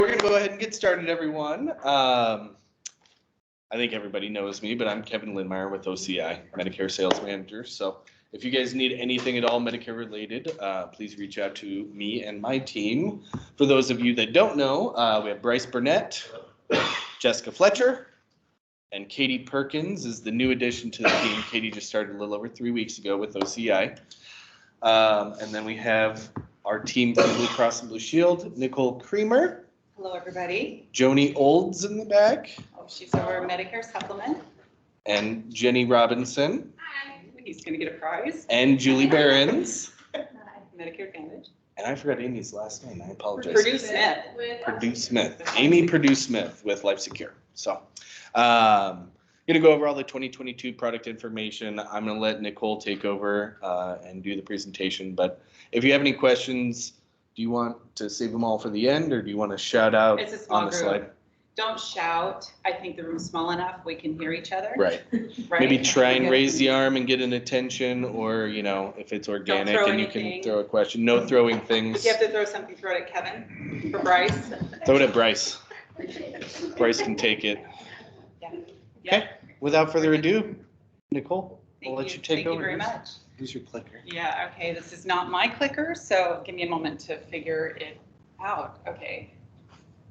We're going to go ahead and get started, everyone. I think everybody knows me, but I'm Kevin Lindmeyer with OCI, Medicare Sales Manager. So if you guys need anything at all Medicare related, please reach out to me and my team. For those of you that don't know, we have Bryce Burnett, Jessica Fletcher, and Katie Perkins is the new addition to the team. Katie just started a little over 3 weeks ago with OCI. And then we have our team from Blue Cross and Blue Shield, Nicole Creamer. Hello, everybody. Joni Olds in the back. Oh, she's our Medicare supplement. And Jenny Robinson. Hi. He's going to get a prize. And Julie Behrens. Medicare Advantage. And I forgot Amy's last name. I apologize. Purdue Smith. Purdue Smith. Amy Purdue Smith with Life Secure. So, going to go over all the 2022 product information. I'm going to let Nicole take over and do the presentation. But if you have any questions, do you want to save them all for the end, or do you want to shout out It's a small on the group. slide? Don't shout. I think the room's small enough we can hear each other. Right. Right? Maybe try and raise the arm and get an attention, or, you know, if it's organic throw and you anything. can throw a question. No throwing things. If you have to throw something, throw it at Kevin for Bryce. Throw it at Bryce. Bryce can take it. Yeah. Okay. Without further ado, Nicole, I'll let you take over. Thank you very much. Use your clicker. Yeah, okay, this is not my clicker, so give me a moment to figure it out. Okay,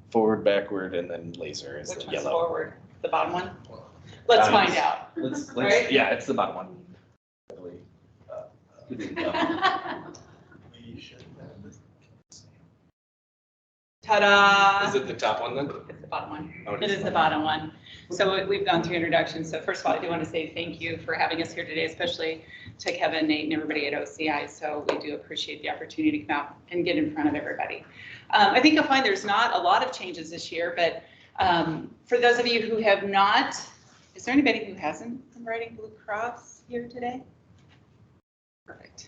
Forward, backward, and then laser is which the one's yellow. forward? The bottom one? Let's find out. Let's Right? yeah, it's the bottom one. Ta-da! Is it the top one then? It's the bottom one. Oh, It is the bottom one. So we've gone through introductions. So first of all, I do want to say thank you for having us here today, especially to Kevin, Nate, and everybody at OCI. So we do appreciate the opportunity to come out and get in front of everybody. I think you'll find there's not a lot of changes this year, but for those of you who have not, is there anybody who hasn't been writing Blue Cross here today? Perfect.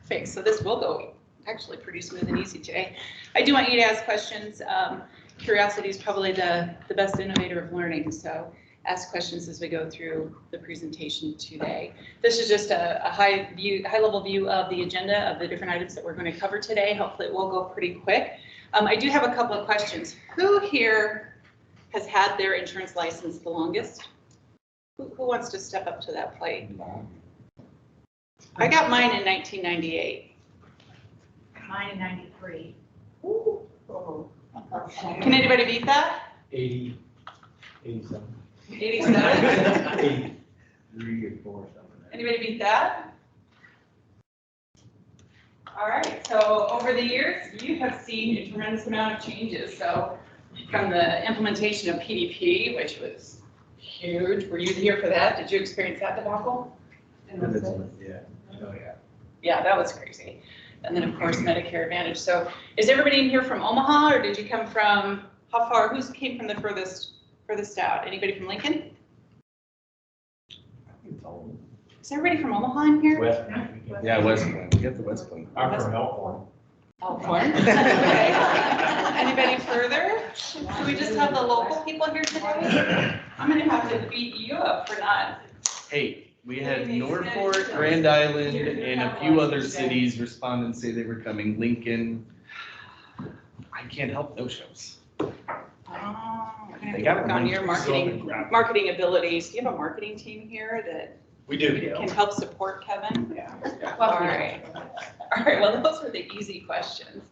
Perfect. So this will go actually pretty smooth and easy today. I do want you to ask questions. Curiosity is probably the best innovator of learning, so ask questions as we go through the presentation today. This is just a high-level view of the agenda of the different items that we're going to cover today. Hopefully it will go pretty quick. I do have a couple of questions. Who here has had their insurance license the longest? Who wants to step up to that plate? I got mine in 1998. Mine in 93. Ooh. Can anybody beat that? 80, 87. 87? 83 or 4 something. Anybody beat that? All right, so over the years, you have seen a tremendous amount of changes. So from the implementation of PDP, which was huge, were you here for that? Did you experience that debacle? Yeah. Oh, yeah. Yeah, that was crazy. And then, of course, Medicare Advantage. So is everybody in here from Omaha, or did you come from, how far, who came from the furthest out? Anybody from Lincoln? Is everybody from Omaha in here? West. Yeah, West Point. We got the West Point. I'm from Elkhorn. Elkhorn. Okay. Anybody further? Should we just have the local people here today? I'm gonna have to beat you up for not. Hey, we had Norfolk, Grand Island, and a few other cities respond and say they were coming. Lincoln. I can't help those shows. Oh, we're gonna have They to got work on one. your marketing abilities. Do you have a marketing team here that We do. can help support Kevin? Yeah. All right. All right, well, those were the easy questions.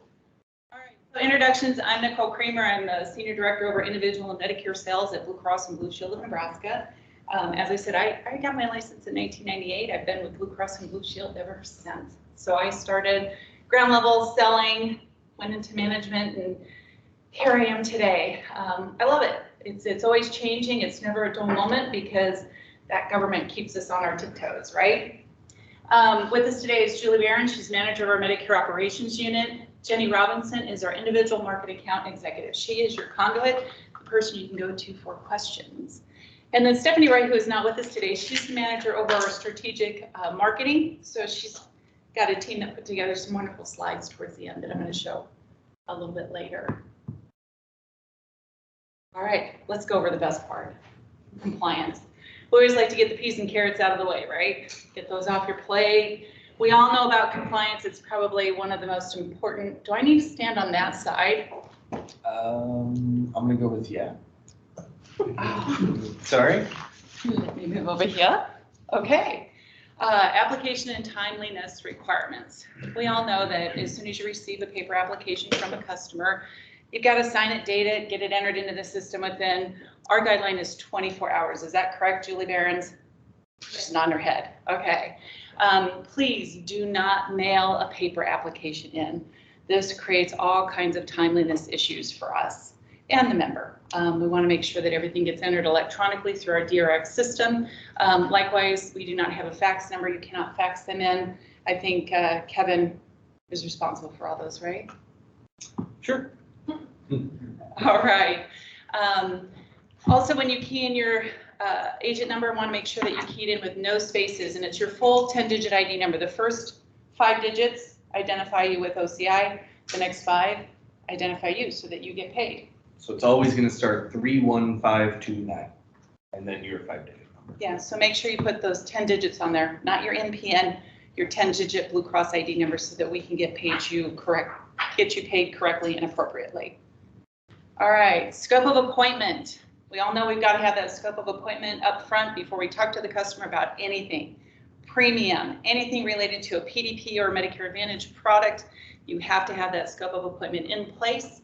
All right, so introductions. I'm Nicole Creamer. I'm the Senior Director over Individual and Medicare Sales at Blue Cross and Blue Shield of Nebraska. As I said, I got my license in 1998. I've been with Blue Cross and Blue Shield ever since. So I started ground level selling, went into management, and here I am today. I love it. It's always changing. It's never a dull moment because that government keeps us on our tiptoes, right? With us today is Julie Behrens. She's manager of our Medicare Operations Unit. Jenny Robinson is our individual market account executive. She is your conduit, the person you can go to for questions. And then Stephanie Wright, who is not with us today, she's the manager over our strategic marketing. So she's got a team that put together some wonderful slides towards the end that I'm going to show a little bit later. All right, let's go over the best part, compliance. We always like to get the peas and carrots out of the way, right? Get those off your plate. We all know about compliance. It's probably one of the most important. Do I need to stand on that side? I'm gonna go with yeah. Sorry? Let me move over here. Okay. Application and timeliness requirements. We all know that as soon as you receive a paper application from a customer, you've got to sign it, date it, get it entered into the system within, our guideline is 24 hours. Is that correct, Julie Barons? She's nodding her head. Okay. Please do not mail a paper application in. This creates all kinds of timeliness issues for us and the member. We want to make sure that everything gets entered electronically through our DRX system. Likewise, we do not have a fax number. You cannot fax them in. I think Kevin is responsible for all those, right? Sure. All right. Also, when you key in your agent number, I want to make sure that you key it in with no spaces, and it's your full 10-digit ID number. The first 5 digits identify you with OCI. The next 5 identify you so that you get paid. So it's always gonna start 31529, and then your 5-digit number. Yeah, so make sure you put those 10 digits on there, not your NPN, your 10-digit Blue Cross ID number, so that we can get you paid correctly and appropriately. All right, scope of appointment. We all know we've got to have that scope of appointment up front before we talk to the customer about anything. Premium, anything related to a PDP or Medicare Advantage product, you have to have that scope of appointment in place.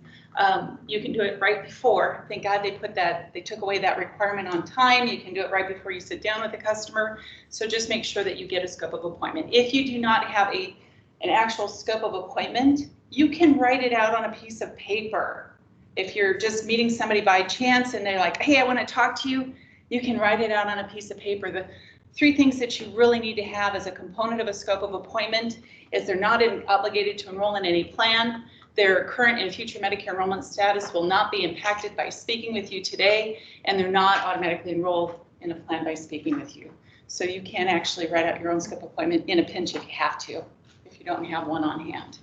You can do it right before. Thank God they took away that requirement on time. You can do it right before you sit down with the customer. So just make sure that you get a scope of appointment. If you do not have an actual scope of appointment, you can write it out on a piece of paper. If you're just meeting somebody by chance and they're like, hey, I want to talk to you, you can write it out on a piece of paper. The 3 things that you really need to have as a component of a scope of appointment is they're not obligated to enroll in any plan. Their current and future Medicare enrollment status will not be impacted by speaking with you today, and they're not automatically enrolled in a plan by speaking with you. So you can actually write out your own scope appointment in a pinch if you have to, if you don't have one on hand.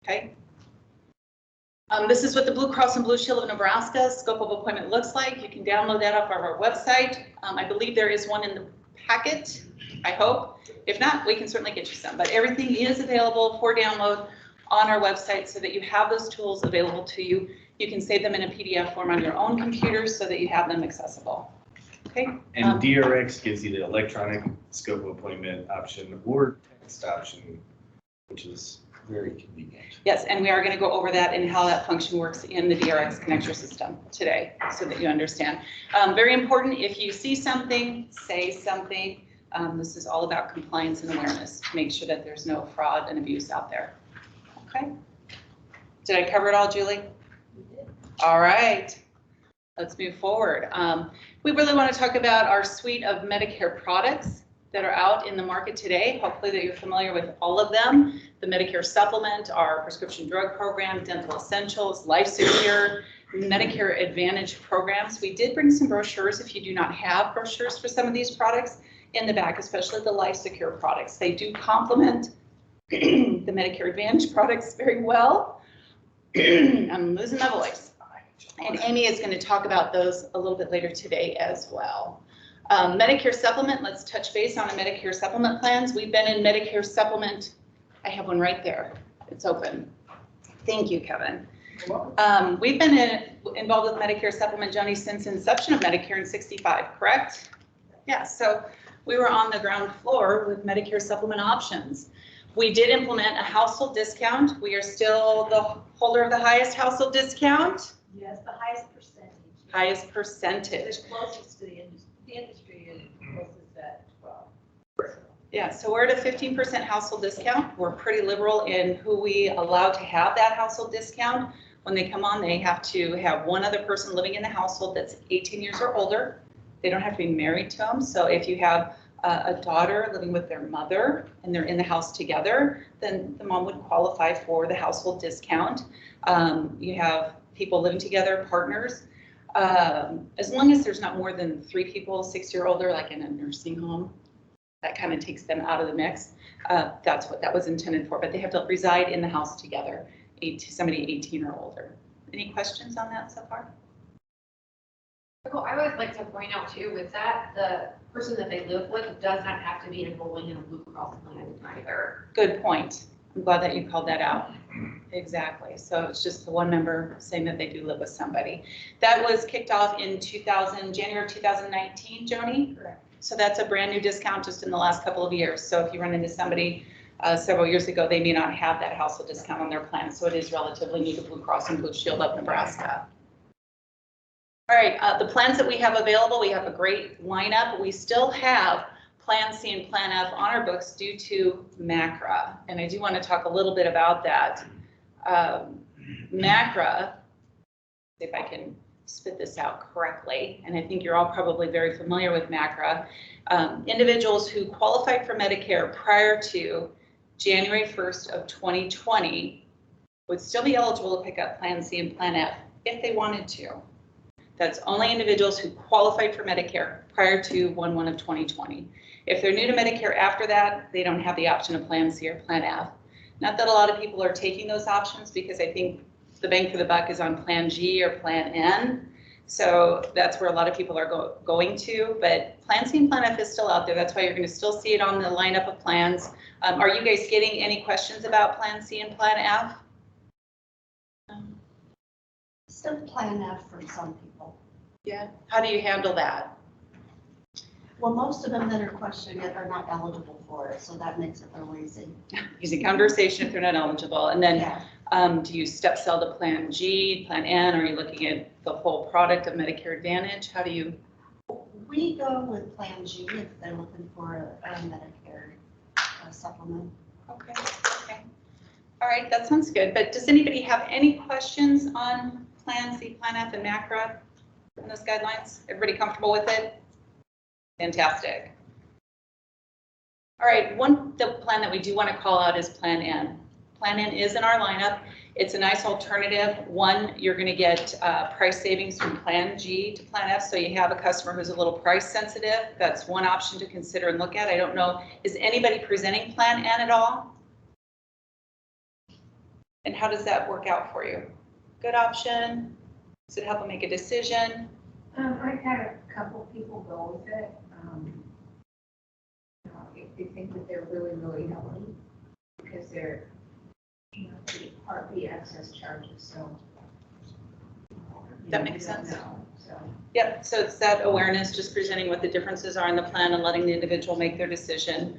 Okay? This is what the Blue Cross and Blue Shield of Nebraska scope of appointment looks like. You can download that off of our website. I believe there is one in the packet, I hope. If not, we can certainly get you some, but everything is available for download on our website so that you have those tools available to you. You can save them in a PDF form on your own computer so that you have them accessible. Okay. And DRX gives you the electronic scope of appointment option or text option, which is very convenient. Yes, and we are going to go over that and how that function works in the DRX connector system today so that you understand. Very important, if you see something, say something. This is all about compliance and awareness to make sure that there's no fraud and abuse out there. Okay. Did I cover it all, Julie? You did. All right. Let's move forward. We really want to talk about our suite of Medicare products that are out in the market today. Hopefully that you're familiar with all of them. The Medicare Supplement, our prescription drug program, dental essentials, Life Secure, Medicare Advantage programs. We did bring some brochures if you do not have brochures for some of these products in the back, especially the Life Secure products. They do complement the Medicare Advantage products very well. I'm losing my voice. And Amy is going to talk about those a little bit later today as well. Medicare Supplement, let's touch base on the Medicare Supplement plans. We've been in Medicare Supplement. I have one right there. It's open. Thank you, Kevin. We've been involved with Medicare Supplement, Johnny, since inception of Medicare in '65, correct? Yeah, so we were on the ground floor with Medicare Supplement options. We did implement a household discount. We are still the holder of the highest household discount. Yes, the highest percentage. Highest percentage. The closest to the industry. The industry is closest at 12. Yeah, so we're at a 15% household discount. We're pretty liberal in who we allow to have that household discount. When they come on, they have to have one other person living in the household that's 18 years or older. They don't have to be married to them. So if you have a daughter living with their mother and they're in the house together, then the mom would qualify for the household discount. You have people living together, partners. As long as there's not more than 3 people, 60 or older, like in a nursing home, that kind of takes them out of the mix. That's what that was intended for, but they have to reside in the house together, somebody 18 or older. Any questions on that so far? Cool. I would like to point out too, with that, the person that they live with does not have to be enrolling in a Blue Cross plan either. Good point. I'm glad that you called that out. Exactly. So it's just the one member saying that they do live with somebody. That was kicked off in January of 2019, Joni? Correct. So that's a brand new discount just in the last couple of years. So if you run into somebody several years ago, they may not have that household discount on their plan. So it is relatively new to Blue Cross and Blue Shield of Nebraska. All right, the plans that we have available, we have a great lineup. We still have Plan C and Plan F on our books due to MACRA. And I do want to talk a little bit about that. MACRA, see if I can spit this out correctly, and I think you're all probably very familiar with MACRA. Individuals who qualified for Medicare prior to January 1st of 2020 would still be eligible to pick up Plan C and Plan F if they wanted to. That's only individuals who qualified for Medicare prior to 1/1 of 2020. If they're new to Medicare after that, they don't have the option of Plan C or Plan F. Not that a lot of people are taking those options because I think the bang for the buck is on Plan G or Plan N. So that's where a lot of people are going to, but Plan C and Plan F is still out there. That's why you're going to still see it on the lineup of plans. Are you guys getting any questions about Plan C and Plan F? Still Plan F for some people. Yeah. How do you handle that? Well, most of them that are questioning it are not eligible for it, so that makes it really easy. Using conversation if they're not eligible. And then Yeah. do you step sell to Plan G, Plan N? Are you looking at the whole product of Medicare Advantage? How do you? We go with Plan G if they're looking for a Medicare supplement. Okay. Okay. All right, that sounds good. But does anybody have any questions on Plan C, Plan F, and MACRA and those guidelines? Everybody comfortable with it? Fantastic. All right, the plan that we do want to call out is Plan N. Plan N is in our lineup. It's a nice alternative. One, you're going to get price savings from Plan G to Plan F. So you have a customer who's a little price sensitive. That's one option to consider and look at. I don't know, is anybody presenting Plan N at all? And how does that work out for you? Good option? Does it help them make a decision? I've had a couple people go with it. If they think that they're really, really healthy because they're, the Part B excess charges, so. That makes you don't sense. know, so. Yep, so it's that awareness, just presenting what the differences are in the plan and letting the individual make their decision.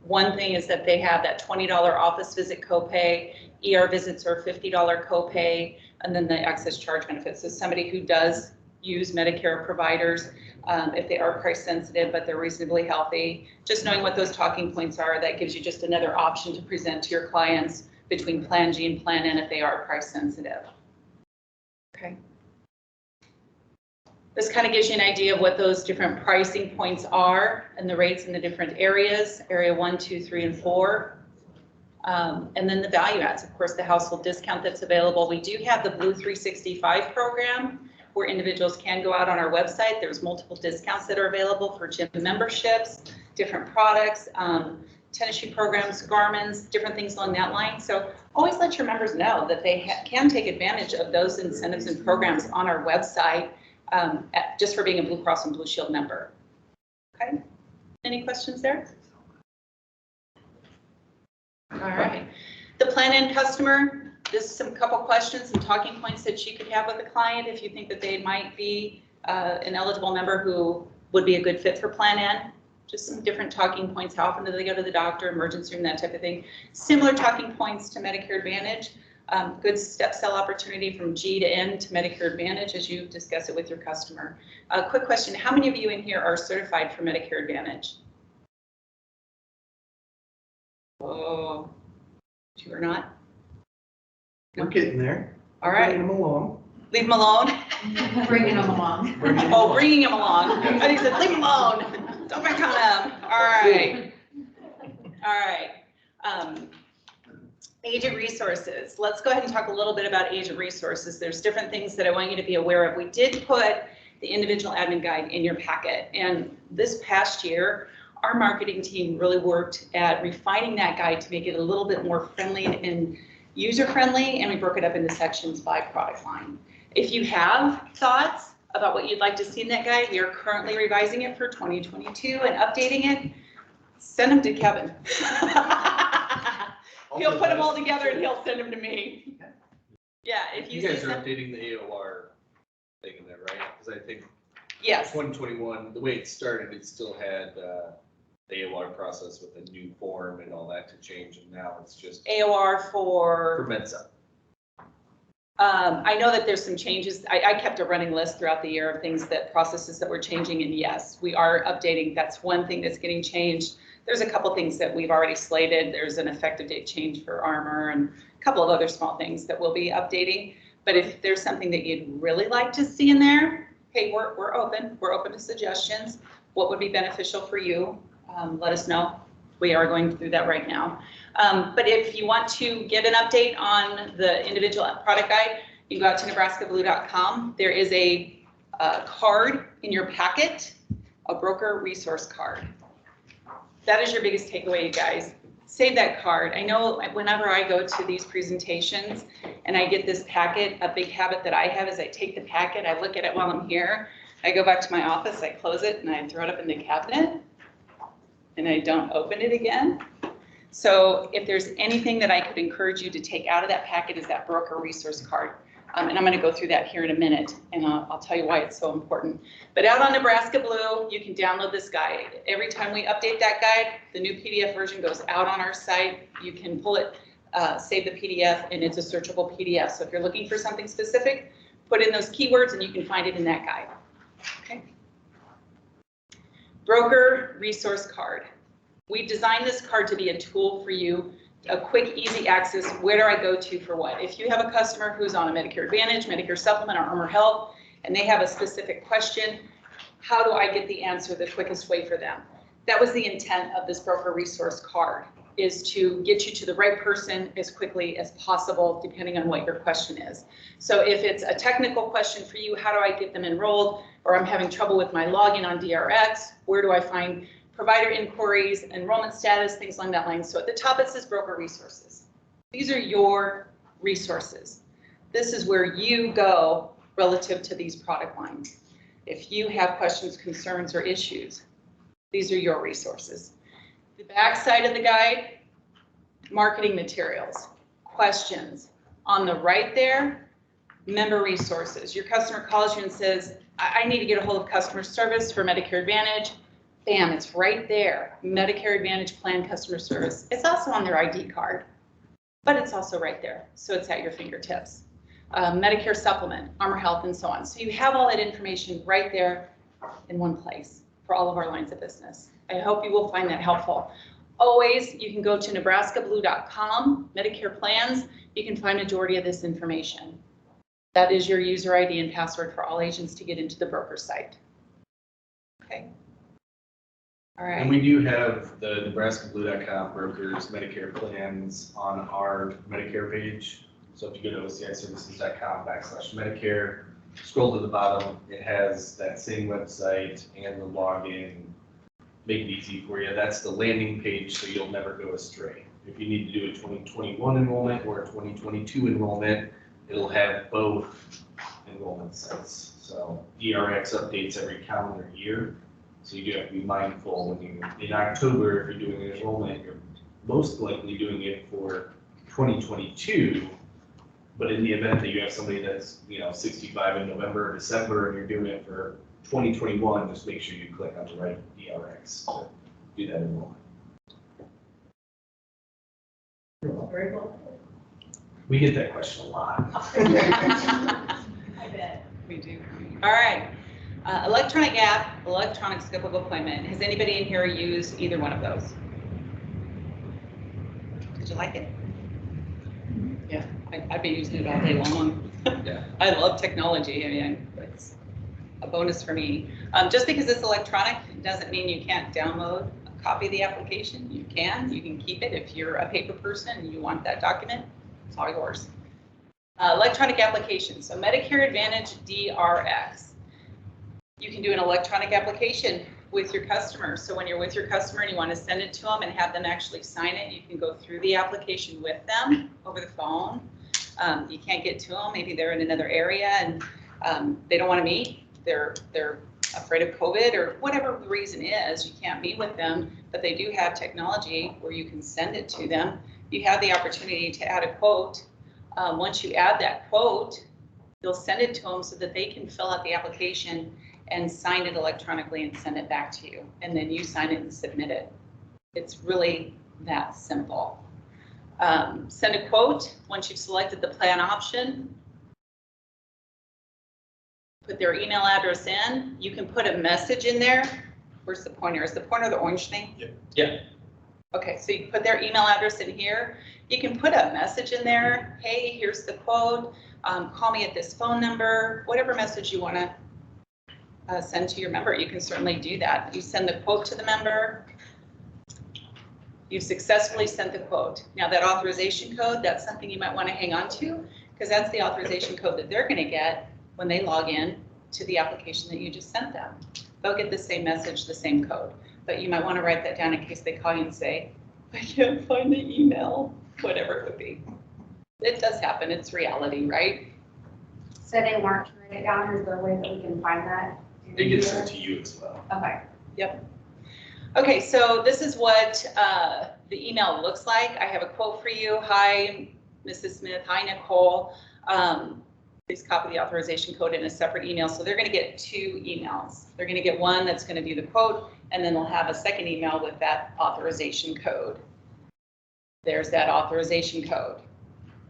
One thing is that they have that $20 office visit copay, ER visits are $50 copay, and then the excess charge benefits. So somebody who does use Medicare providers, if they are price sensitive, but they're reasonably healthy, just knowing what those talking points are, that gives you just another option to present to your clients between Plan G and Plan N if they are price sensitive. Okay. This kind of gives you an idea of what those different pricing points are and the rates in the different areas, area 1, 2, 3, and 4. And then the value adds, of course, the household discount that's available. We do have the Blue 365 program where individuals can go out on our website. There's multiple discounts that are available for gym memberships, different products, tennis shoe programs, Garmin's, different things along that line. So always let your members know that they can take advantage of those incentives and programs on our website just for being a Blue Cross and Blue Shield member. Okay, any questions there? All right, the Plan N customer, this is some couple questions and talking points that you could have with a client if you think that they might be an eligible member who would be a good fit for Plan N. Just some different talking points. How often do they go to the doctor, emergency room, that type of thing. Similar talking points to Medicare Advantage. Good step sell opportunity from G to N to Medicare Advantage as you discuss it with your customer. Quick question, how many of you in here are certified for Medicare Advantage? Oh, you are not? We're getting there. All right. Bringing them along. Leave them alone? Bringing them along. Oh, bringing them along. I think said leave them alone. Don't pick on them. All right. All right. Agent resources. Let's go ahead and talk a little bit about agent resources. There's different things that I want you to be aware of. We did put the individual admin guide in your packet. And this past year, our marketing team really worked at refining that guide to make it a little bit more friendly and user-friendly, and we broke it up into sections by product line. If you have thoughts about what you'd like to see in that guide, we are currently revising it for 2022 and updating it. Send them to Kevin. He'll put them all together and he'll send them to me. Yeah, if You you guys see are some, updating the AOR thing in there, right? Because I think yes, 2021, the way it started, it still had the AOR process with a new form and all that to change, and now it's just AOR for for, MedSup. I know that there's some changes. I kept a running list throughout the year of things that, processes that were changing, and yes, we are updating. That's one thing that's getting changed. There's a couple things that we've already slated. There's an effective date change for Armor and a couple of other small things that we'll be updating. But if there's something that you'd really like to see in there, hey, we're open. We're open to suggestions. What would be beneficial for you? Let us know. We are going through that right now. But if you want to get an update on the individual product guide, you can go out to nebraskablue.com. There is a card in your packet, a broker resource card. That is your biggest takeaway, you guys. Save that card. I know whenever I go to these presentations and I get this packet, a big habit that I have is I take the packet, I look at it while I'm here, I go back to my office, I close it, and I throw it up in the cabinet, and I don't open it again. So if there's anything that I could encourage you to take out of that packet is that broker resource card. And I'm going to go through that here in a minute, and I'll tell you why it's so important. But out on Nebraska Blue, you can download this guide. Every time we update that guide, the new PDF version goes out on our site. You can pull it, save the PDF, and it's a searchable PDF. So if you're looking for something specific, put in those keywords, and you can find it in that guide. Okay. Broker resource card. We designed this card to be a tool for you, a quick, easy access. Where do I go to for what? If you have a customer who's on a Medicare Advantage, Medicare Supplement, or Armor Health, and they have a specific question, how do I get the answer the quickest way for them? That was the intent of this broker resource card, is to get you to the right person as quickly as possible, depending on what your question is. So if it's a technical question for you, how do I get them enrolled? Or I'm having trouble with my login on DRX, where do I find provider inquiries, enrollment status, things along that line. So at the top it says broker resources. These are your resources. This is where you go relative to these product lines. If you have questions, concerns, or issues, these are your resources. The back side of the guide, marketing materials, questions. On the right there, member resources. Your customer calls you and says, I need to get a hold of customer service for Medicare Advantage. Bam, it's right there. Medicare Advantage plan customer service. It's also on their ID card, but it's also right there. So it's at your fingertips. Medicare Supplement, Armor Health, and so on. So you have all that information right there in one place for all of our lines of business. I hope you will find that helpful. Always, you can go to nebraskablue.com, Medicare plans. You can find majority of this information. That is your user ID and password for all agents to get into the broker site. Okay. All right. And we do have the nebraskablue.com brokers Medicare plans on our Medicare page. So if you go to ociservices.com/Medicare, scroll to the bottom, it has that same website and the login. Make it easy for you. That's the landing page, so you'll never go astray. If you need to do a 2021 enrollment or a 2022 enrollment, it'll have both enrollment sites. So DRX updates every calendar year. So you do have to be mindful when you, in October, if you're doing an enrollment, you're most likely doing it for 2022. But in the event that you have somebody that's, 65 in November or December, and you're doing it for 2021, just make sure you click on the right DRX to do that enrollment. Very well. We get that question a lot. I bet. We do. All right. Electronic app, electronic skip of appointment. Has anybody in here used either one of those? Did you like it? Yeah, I've been using it all day long. Yeah. I love technology. I mean, it's a bonus for me. Just because it's electronic doesn't mean you can't download a copy of the application. You can keep it if you're a paper person and you want that document. It's all yours. Electronic application. So Medicare Advantage DRX. You can do an electronic application with your customer. So when you're with your customer and you want to send it to them and have them actually sign it, you can go through the application with them over the phone. You can't get to them. Maybe they're in another area and they don't want to meet. They're afraid of COVID or whatever the reason is. You can't meet with them, but they do have technology where you can send it to them. you have the opportunity to add a quote. Once you add that quote, you'll send it to them so that they can fill out the application and sign it electronically and send it back to you. And then you sign it and submit it. It's really that simple. Send a quote once you've selected the plan option. Put their email address in. You can put a message in there. Where's the pointer? Is the pointer the orange thing? Yeah. Okay, so you put their email address in here. You can put a message in there. Hey, here's the quote. Call me at this phone number. Whatever message you want to send to your member, you can certainly do that. You send the quote to the member. You've successfully sent the quote. Now that authorization code, that's something you might want to hang on to because that's the authorization code that they're going to get when they log in to the application that you just sent them. They'll get the same message, the same code, but you might want to write that down in case they call you and say, I can't find the email, whatever it would be. It does happen. It's reality, right? So they weren't to write it down, is there a way that we can find that? It gets sent to you as well. Okay. Yep. Okay, so this is what the email looks like. I have a quote for you. Hi, Mrs. Smith. Hi, Nicole. Please copy the authorization code in a separate email. So they're going to get 2 emails. They're going to get one that's going to do the quote, and then they'll have a second email with that authorization code. There's that authorization code.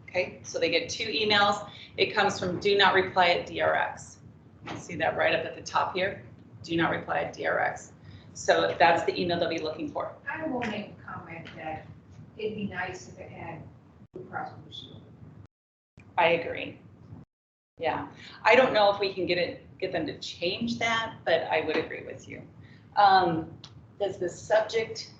Okay, so they get 2 emails. It comes from do not reply at DRX. You see that right up at the top here? Do not reply at DRX. So that's the email they'll be looking for. I will make a comment that it'd be nice if it had Blue Cross Blue Shield. I agree. Yeah, I don't know if we can get them to change that, but I would agree with you. Does the subject,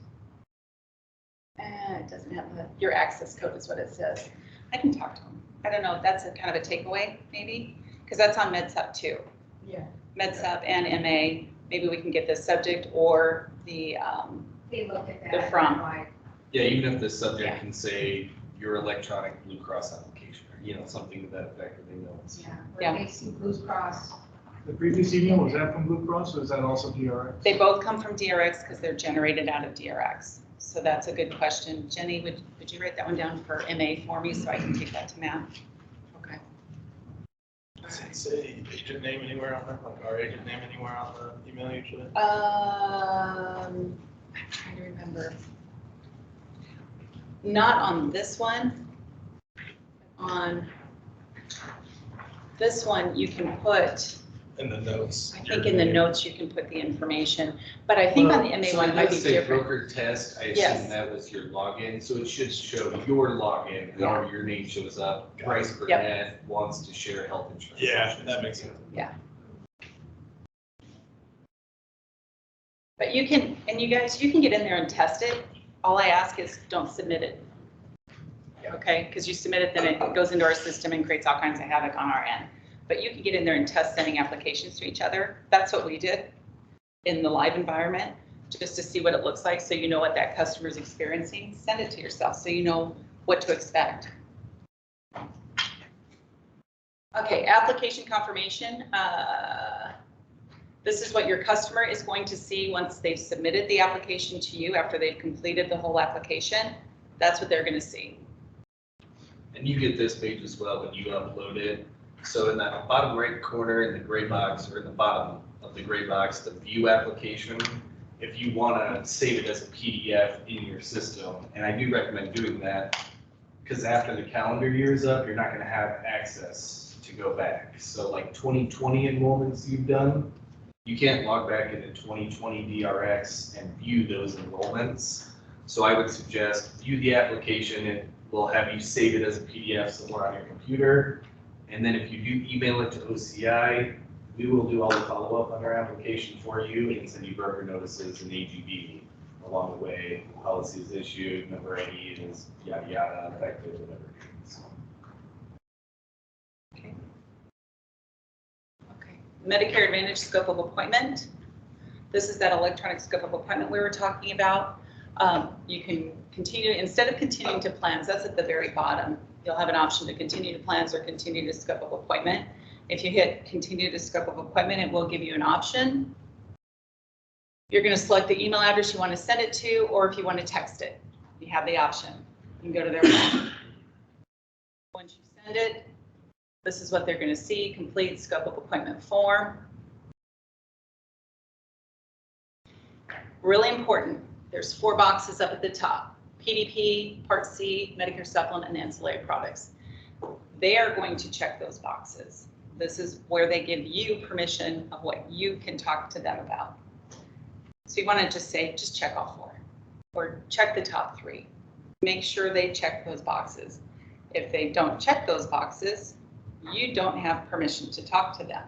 it doesn't have your access code is what it says. I can talk to them. I don't know if that's a kind of a takeaway maybe, because that's on MedSup too. Yeah. MedSup and MA, maybe we can get the subject or the, They look at that. The from. and like, Yeah, even if the subject Yeah. can say your electronic Blue Cross application, or something to that effect, that they know. yeah, Yeah. when they see Blue Cross, The previous email, was that from Blue Cross or is that also DRX? they both come from DRX because they're generated out of DRX. So that's a good question. Jenny, would you write that one down for MA for me so I can take that to Matt? Okay. Does it say agent name anywhere on that, like our agent name anywhere on the email usually? I'm trying to remember. Not on this one. On this one, you can put, In the notes. I think in the notes you can put the information, but I think on the MA one it might be different. Broker test, I Yes. assume that was your login, so it should show your login, however your name shows up. Bryce Burnett wants to share health insurance. Yeah, that makes sense. But you can, and you guys, you can get in there and test it. All I ask is don't submit it. Okay, because you submit it, then it goes into our system and creates all kinds of havoc on our end. But you can get in there and test sending applications to each other. That's what we did in the live environment, just to see what it looks like so you know what that customer is experiencing. Send it to yourself so you know what to expect. Okay, application confirmation. This is what your customer is going to see once they've submitted the application to you after they've completed the whole application. That's what they're going to see. And you get this page as well when you upload it. So in that bottom right corner in the gray box, or in the bottom of the gray box, the view application, if you want to save it as a PDF in your system, and I do recommend doing that, because after the calendar year is up, you're not going to have access to go back. So like 2020 enrollments you've done, you can't log back into 2020 DRX and view those enrollments. So I would suggest view the application. It will have you save it as a PDF somewhere on your computer. And then if you do email it to OCI, we will do all the follow-up on our application for you and send you broker notices and AGB along the way. Policy is issued, member ID is yada yada, effective, whatever it is. Okay. Okay. Medicare Advantage scope of appointment. This is that electronic scope of appointment we were talking about. You can continue, instead of continuing to plans, that's at the very bottom. You'll have an option to continue to plans or continue to scope of appointment. If you hit continue to scope of appointment, it will give you an option. You're going to select the email address you want to send it to, or if you want to text it, you have the option. You can go to their website. Once you send it, this is what they're going to see: complete scope of appointment form. Really important. There's 4 boxes up at the top: PDP, Part C, Medicare Supplement, and ancillary products. They are going to check those boxes. This is where they give you permission of what you can talk to them about. So you want to just say, just check all 4, or check the top 3. Make sure they check those boxes. If they don't check those boxes, you don't have permission to talk to them.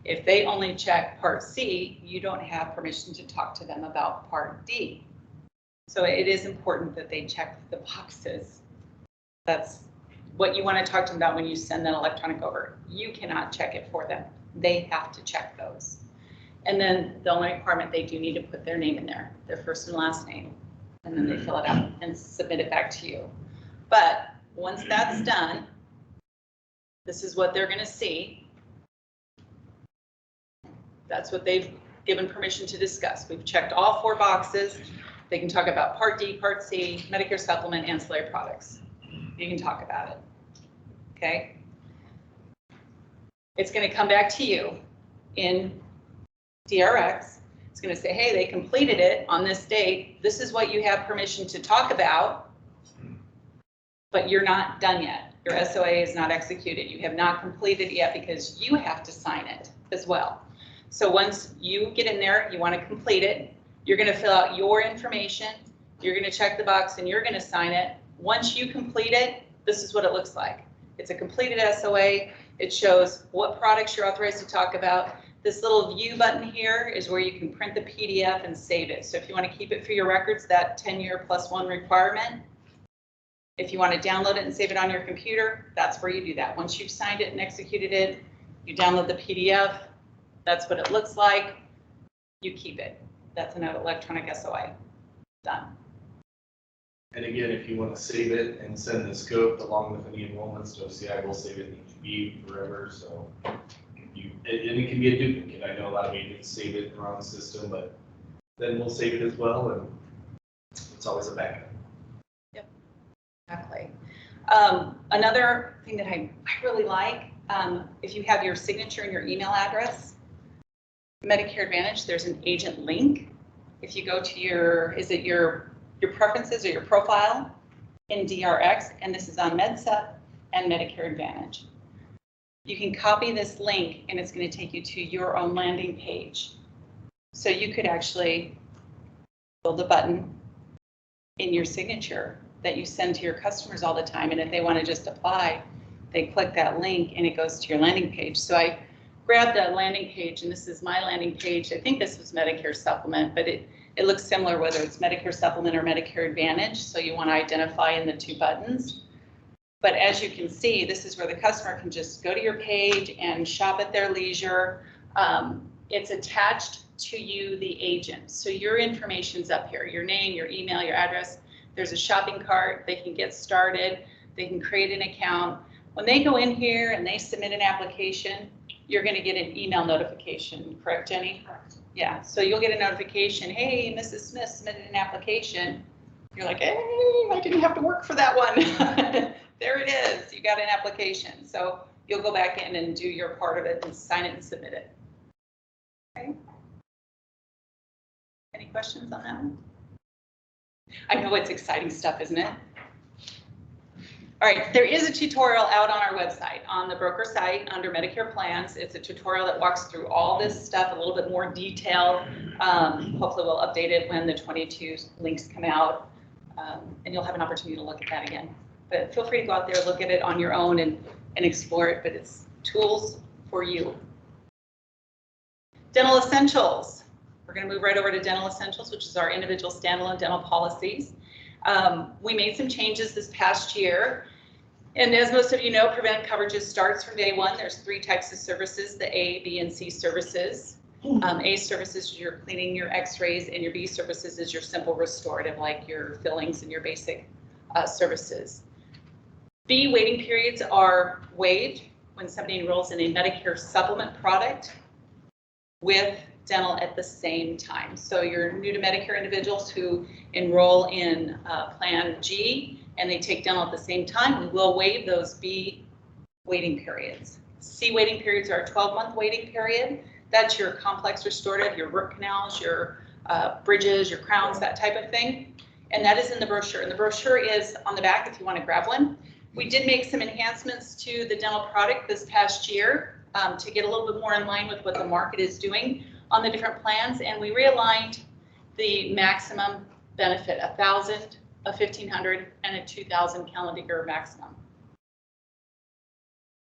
If they only check Part C, you don't have permission to talk to them about Part D. So it is important that they check the boxes. That's what you want to talk to them about when you send that electronic over. You cannot check it for them. They have to check those. And then the only requirement, they do need to put their name in there, their first and last name, and then they fill it out and submit it back to you. But once that's done, this is what they're going to see. That's what they've given permission to discuss. We've checked all 4 boxes. They can talk about Part D, Part C, Medicare Supplement, ancillary products. You can talk about it. Okay? It's going to come back to you in DRX. It's going to say, hey, they completed it on this date. This is what you have permission to talk about, but you're not done yet. Your SOA is not executed. You have not completed it yet because you have to sign it as well. So once you get in there, you want to complete it. You're going to fill out your information. You're going to check the box and you're going to sign it. Once you complete it, this is what it looks like. It's a completed SOA. It shows what products you're authorized to talk about. This little view button here is where you can print the PDF and save it. So if you want to keep it for your records, that 10-year +1 requirement. If you want to download it and save it on your computer, that's where you do that. Once you've signed it and executed it, you download the PDF. That's what it looks like. You keep it. That's an electronic SOA. Done. And again, if you want to save it and send the scope along with any enrollments to OCI, we'll save it in ETB forever. So and it can be a duplicate. I know a lot of agents save it in the wrong system, but then we'll save it as well, and it's always a backup. Yep, exactly. Another thing that I really like, if you have your signature and your email address, Medicare Advantage, there's an agent link. If you go to your preferences or your profile in DRX, and this is on MedSup and Medicare Advantage. You can copy this link and it's going to take you to your own landing page. So you could actually build a button in your signature that you send to your customers all the time. And if they want to just apply, they click that link and it goes to your landing page. So I grabbed that landing page, and this is my landing page. I think this was Medicare Supplement, but it looks similar whether it's Medicare Supplement or Medicare Advantage. So you want to identify in the 2 buttons. But as you can see, this is where the customer can just go to your page and shop at their leisure. It's attached to you, the agent. So your information's up here, your name, your email, your address. There's a shopping cart. They can get started. They can create an account. When they go in here and they submit an application, you're going to get an email notification, correct, Jenny? Correct. Yeah, so you'll get a notification, hey, Mrs. Smith submitted an application. You're like, hey, I didn't have to work for that one. There it is, you got an application. So you'll go back in and do your part of it and sign it and submit it. Okay. Any questions on that one? I know it's exciting stuff, isn't it? All right, there is a tutorial out on our website, on the broker site under Medicare plans. It's a tutorial that walks through all this stuff, a little bit more detail. Hopefully we'll update it when the 22 links come out, and you'll have an opportunity to look at that again. But feel free to go out there, look at it on your own and explore it, but it's tools for you. Dental essentials. We're going to move right over to dental essentials, which is our individual standalone dental policies. We made some changes this past year. And as most of you know, preventive coverages starts from day one. There's 3 types of services, the A, B, and C services. A services is your cleaning, your x-rays, and your B services is your simple restorative, like your fillings and your basic services. B waiting periods are waived when somebody enrolls in a Medicare supplement product with dental at the same time. So your new to Medicare individuals who enroll in Plan G and they take dental at the same time, we will waive those B waiting periods. C waiting periods are a 12-month waiting period. That's your complex restorative, your root canals, your bridges, your crowns, that type of thing. And that is in the brochure. And the brochure is on the back if you want to grab one. We did make some enhancements to the dental product this past year to get a little bit more in line with what the market is doing on the different plans. And we realigned the maximum benefit, 1,000, a 1,500, and a 2,000 calendar year maximum.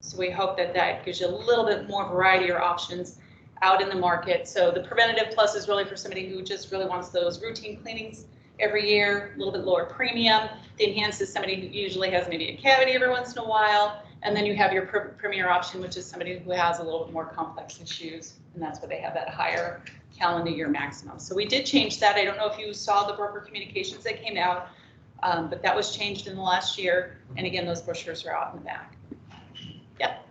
So we hope that that gives you a little bit more variety or options out in the market. So the preventative plus is really for somebody who just really wants those routine cleanings every year, a little bit lower premium. The enhanced is somebody who usually has maybe a cavity every once in a while. And then you have your premier option, which is somebody who has a little bit more complex issues. And that's where they have that higher calendar year maximum. So we did change that. I don't know if you saw the broker communications that came out, but that was changed in the last year. And again, those brochures are out in the back. Yep.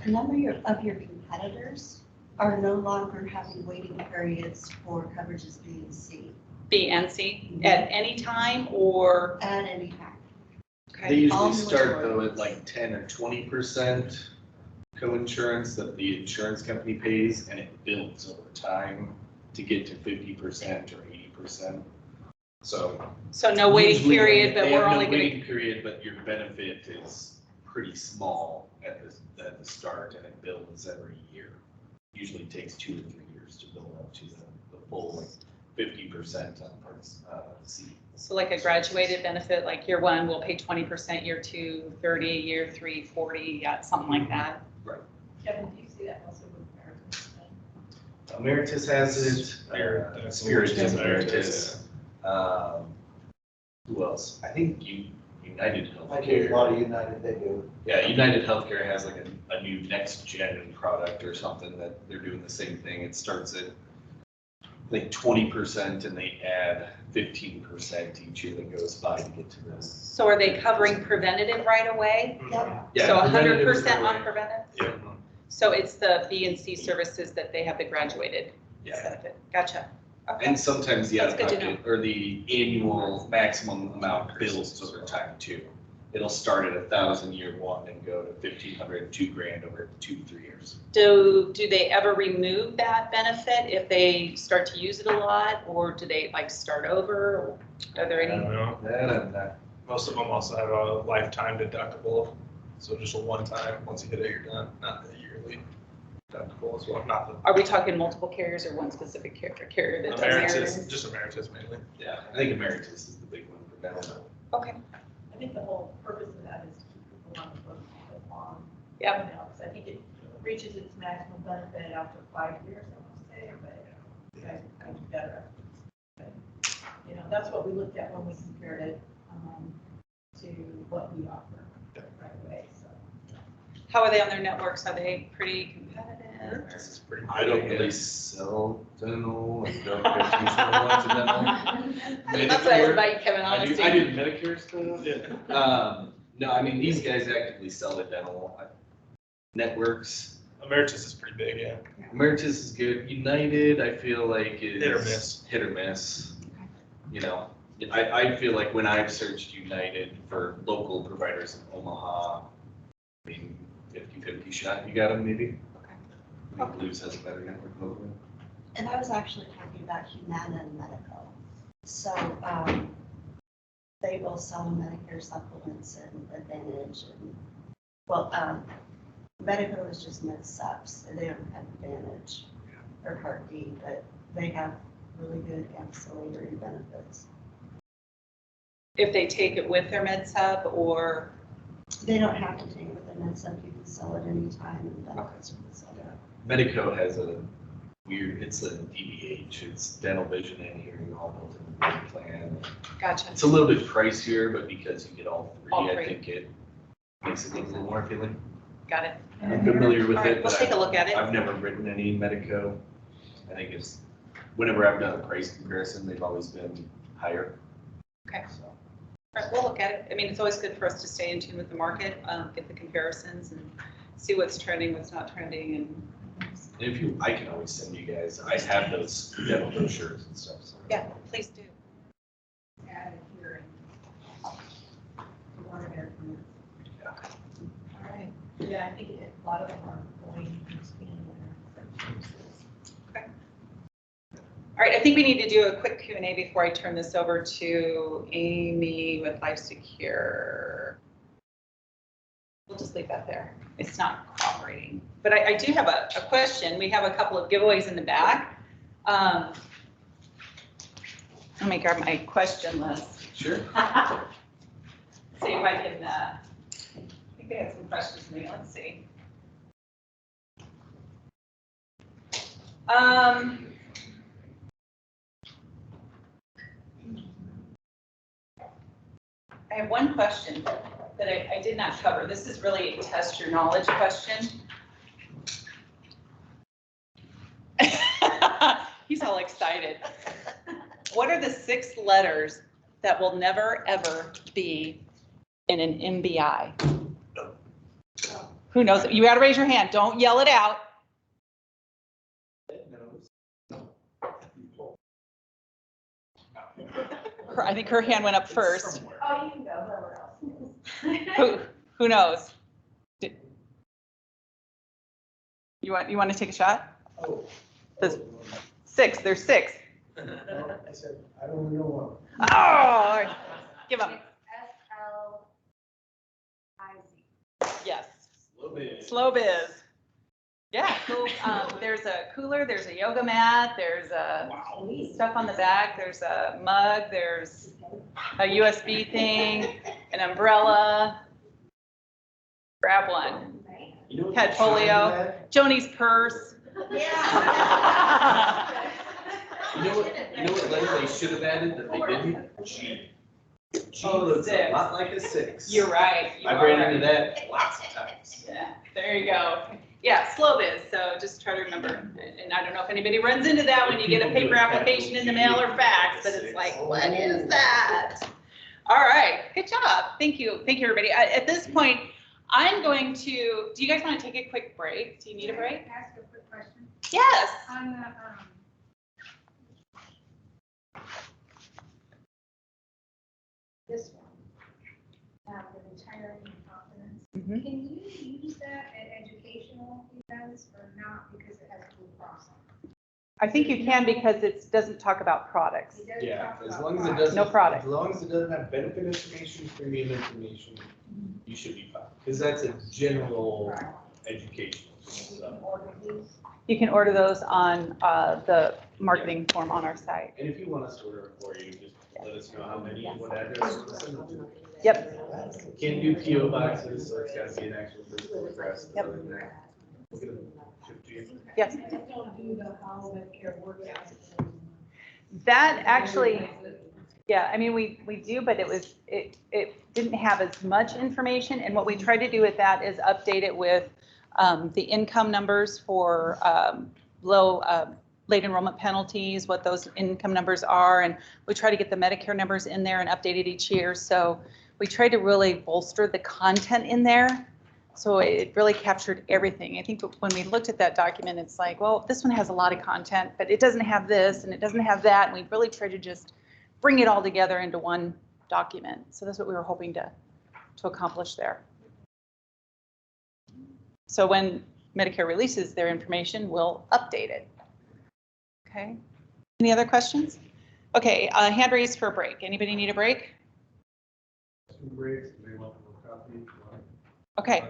A number of your competitors are no longer having waiting periods for coverages B and C. B and C at any time or? At any time. Okay. They All usually new start though at insurance. like 10 or 20% co-insurance that the insurance company pays, and it builds over time to get to 50% or 80%. So No waiting usually period, but they we're have only no going waiting period, but your benefit is pretty small at the start, and it builds every year. Usually takes 2 or 3 years to build up to the full like 50% on parts C. So like a graduated benefit, like year 1 we'll pay 20%, year 2, 30, year 3, 40, yeah, something like that. Kevin, do you see that also with American? Emeritus has it. Spirit has Emeritus. Who else? I think United I do a Healthcare. lot of United, they do. Yeah, United Healthcare has like a new next gen product or something that they're doing the same thing. It starts at like 20% and they add 15% each year that goes by to get to this. So are they covering preventative right away? Yep. Yeah, So preventative is 100% the on way. preventive? Yeah. So it's the B and C services that they have the graduated Yeah. benefit. Gotcha. Okay. And sometimes the That's good to out-of-pocket or the annual maximum amount builds over time too. It'll start at 1,000 year 1 and go to 1,500, $2,000 over 2 to 3 years. Do they ever remove that benefit if they start to use it a lot, or do they like start over? Are there I don't any? know. That and that. Most of them also have a lifetime deductible, so just a one-time, once you hit it, you're done, not a yearly deductible as well, not the Are we talking multiple carriers or one specific carrier that does emeritus, it? just emeritus mainly. Yeah, I think Emeritus is the big one for dental. Okay. I think the whole purpose of that is to keep people on the books for long. Yep. Because I think it reaches its maximum benefit after 5 years, I want to say, but you guys are kind of better. But, you know, that's what we looked at when we compared it to what we offer right away, so. How are they on their networks? Are they pretty competitive? This is pretty. I don't really sell dental and don't pay too much dental. That's why I invite Kevin on. I do Medicare stuff. Yeah. No, I mean, these guys actively sell the dental networks. Emeritus is pretty big, yeah. Emeritus is good. United, I feel like is Hit or miss. Hit or miss. You know, I feel like when I've searched United for local providers in Omaha, I mean, 50-50 shot, you got them maybe? I think Blues has a better network locally. And I was actually talking about Humana and Medical. So they both sell Medicare supplements and Advantage. And, well, Medical is just med-subs. They don't have Advantage or Part D, but they have really good ancillary benefits. If they take it with their med sub or? They don't have to take it with their med-sub. You can sell it anytime and benefits are the same. Medico has a weird, it's a DBH, it's dental, vision, and hearing all built in the one plan. Gotcha. It's a little bit pricier, but because you get all All three, three. I think it makes it a little more appealing. Got it. I'm familiar with All right, it, we'll but take a look at it. I've never written any Medico. I think it's, whenever I've done a price comparison, they've always been higher. Okay. So, All right, we'll look at it. I mean, it's always good for us to stay in tune with the market, get the comparisons and see what's trending, what's not trending. And if you, I can always send you guys, I have those dental brochures and stuff, so. yeah, please do. Added here. Yeah, I think a lot of them are going to expand their services. All right, I think we need to do a quick Q&A before I turn this over to Amy with Life Secure. We'll just leave that there. It's not cooperating. But I do have a question. We have a couple of giveaways in the back. Let me grab my question list. Sure. See if I can, I think they had some questions for me. Let's see. I have one question that I did not cover. This is really a test your knowledge question. He's all excited. What are the 6 letters that will never, ever be in an MBI? Who knows? You gotta raise your hand. Don't yell it out. I think her hand went up first. Oh, you can go wherever else. Who knows? You want to take a shot? Oh. There's 6. There's 6. I said, I don't know one. Oh, all right. Give them. SLIZ. Yes. Slow biz. Slow biz. Yeah. So, there's a cooler. There's a yoga mat. There's a stuff on the back. There's a mug. There's a USB thing, an umbrella. Grab one. You know what Head they should have polio. had? Joni's purse. Yeah. You know what letter they should have added that they didn't? G. G Oh, looks a 6. lot like a 6. You're right. You I are ran right. into that lots of times. Yeah, there you go. Yeah, slow biz, so just try to remember. And I don't know if anybody runs into that when you get a paper application in the mail or fax, but it's like, what is that? All right, good job. Thank you, everybody. At this point, I'm going to, do you guys want to take a quick break? Do you need a break? Can I ask a quick question? Yes. On the, this one, the retiring confidence. Mhm. Can you use that at educational events or not because it has Blue Cross on it? I think you can because it doesn't talk about products. It doesn't Yeah, talk as about long as it products. doesn't. No product. As long as it doesn't have benefit information, premium information, you should be fine. Because that's a general Right. education. You So. can order these. You can order those on the marketing form on our site. And if you want us to order it for you, just let us know how many and what address. We'll send them to. Yep. Can't do PO boxes, so it's gotta be an actual physical address. Yep. Other than that, we'll get them shipped to you. Yes. I just don't do the how Medicare workout. That actually, yeah, I mean, we do, but it didn't have as much information. And what we tried to do with that is update it with the income numbers for late enrollment penalties, what those income numbers are. And we try to get the Medicare numbers in there and updated each year. So we tried to really bolster the content in there. So it really captured everything. I think when we looked at that document, it's like, well, this one has a lot of content, but it doesn't have this and it doesn't have that. And we really tried to just bring it all together into one document. So that's what we were hoping to accomplish there. So when Medicare releases their information, we'll update it. Okay. Any other questions? Okay, hand raised for a break. Anybody need a break? Two breaks, they want a copy. Okay.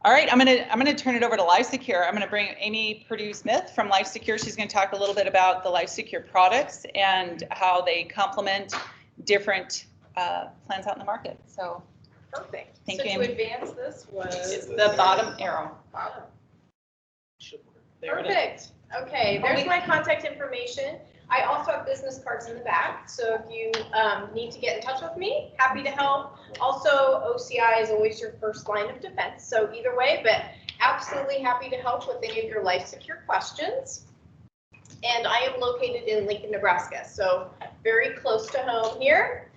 All right, I'm gonna turn it over to Life Secure. I'm gonna bring Amy Purdue-Smith from Life Secure. She's gonna talk a little bit about the Life Secure products and how they complement different plans out in the market. So Perfect. Thank So you, to Amy. advance this it's was. the bottom arrow. There it is. Perfect. Okay, there's my contact information. I also have business cards in the back, so if you need to get in touch with me, happy to help. Also, OCI is always your first line of defense, so either way, but absolutely happy to help with any of your Life Secure questions. And I am located in Lincoln, Nebraska, so very close to home here.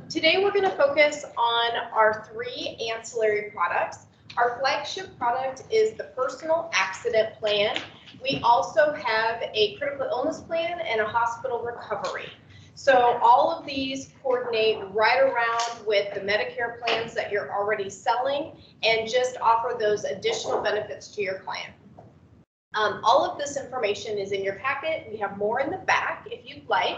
Today we're going to focus on our 3 ancillary products. Our flagship product is the personal accident plan. We also have a critical illness plan and a hospital recovery. So all of these coordinate right around with the Medicare plans that you're already selling and just offer those additional benefits to your client. All of this information is in your packet. We have more in the back if you'd like.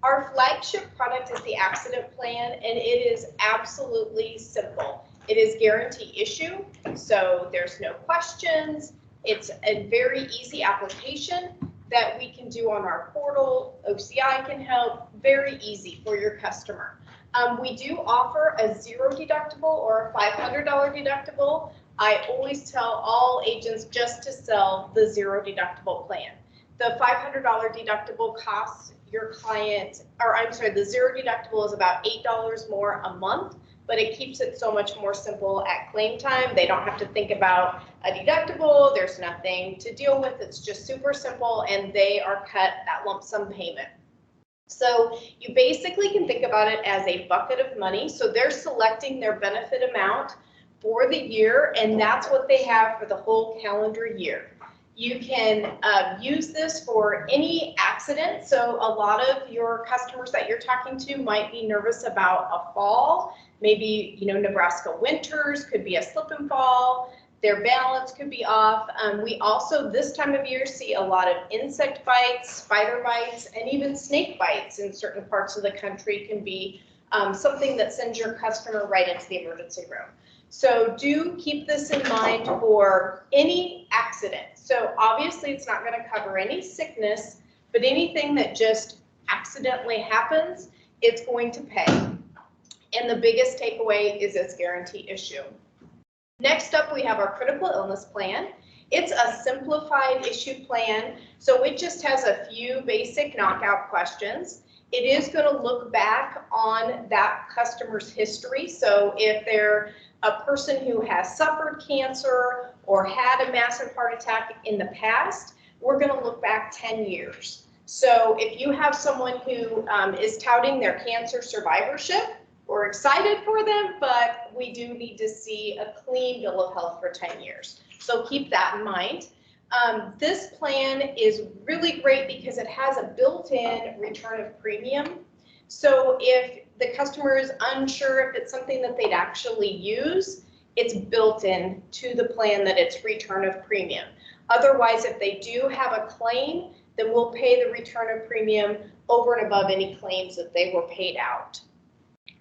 Our flagship product is the accident plan, and it is absolutely simple. It is guarantee issue, so there's no questions. It's a very easy application that we can do on our portal. OCI can help, very easy for your customer. We do offer a $0 deductible or a $500 deductible. I always tell all agents just to sell the $0 deductible plan. The $500 deductible costs your client, or I'm sorry, the $0 deductible is about $8 more a month, but it keeps it so much more simple at claim time. They don't have to think about a deductible. There's nothing to deal with. It's just super simple, and they are cut that lump sum payment. So you basically can think about it as a bucket of money. So they're selecting their benefit amount for the year, and that's what they have for the whole calendar year. You can use this for any accident. So a lot of your customers that you're talking to might be nervous about a fall. Maybe, you know, Nebraska winters could be a slip and fall. Their balance could be off. We also, this time of year, see a lot of insect bites, spider bites, and even snake bites in certain parts of the country can be something that sends your customer right into the emergency room. So do keep this in mind for any accident. So obviously it's not going to cover any sickness, but anything that just accidentally happens, it's going to pay. And the biggest takeaway is its guarantee issue. Next up, we have our critical illness plan. It's a simplified issue plan, so it just has a few basic knockout questions. It is going to look back on that customer's history. So if they're a person who has suffered cancer or had a massive heart attack in the past, we're going to look back 10 years. So if you have someone who is touting their cancer survivorship, we're excited for them, but we do need to see a clean bill of health for 10 years. So keep that in mind. This plan is really great because it has a built-in return of premium. So if the customer is unsure if it's something that they'd actually use, it's built in to the plan that it's return of premium. Otherwise, if they do have a claim, then we'll pay the return of premium over and above any claims that they were paid out.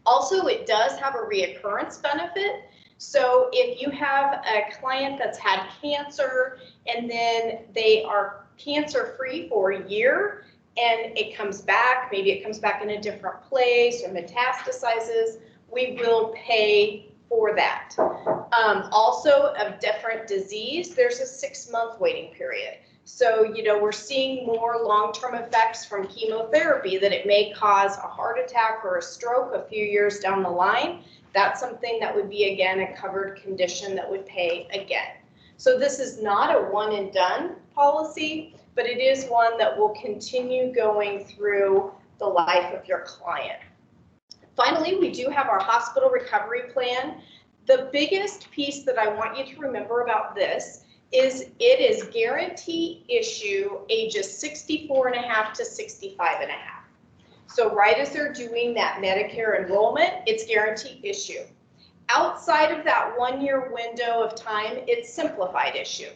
Also, it does have a reoccurrence benefit. So if you have a client that's had cancer and then they are cancer-free for a year and it comes back, maybe it comes back in a different place or metastasizes, we will pay for that. Also, of different disease, there's a 6-month waiting period. So, you know, we're seeing more long-term effects from chemotherapy that it may cause a heart attack or a stroke a few years down the line. That's something that would be, again, a covered condition that would pay again. So this is not a one and done policy, but it is one that will continue going through the life of your client. Finally, we do have our hospital recovery plan. The biggest piece that I want you to remember about this is it is guarantee issue ages 64.5 to 65.5. So right as they're doing that Medicare enrollment, it's guarantee issue. Outside of that 1-year window of time, it's simplified issue.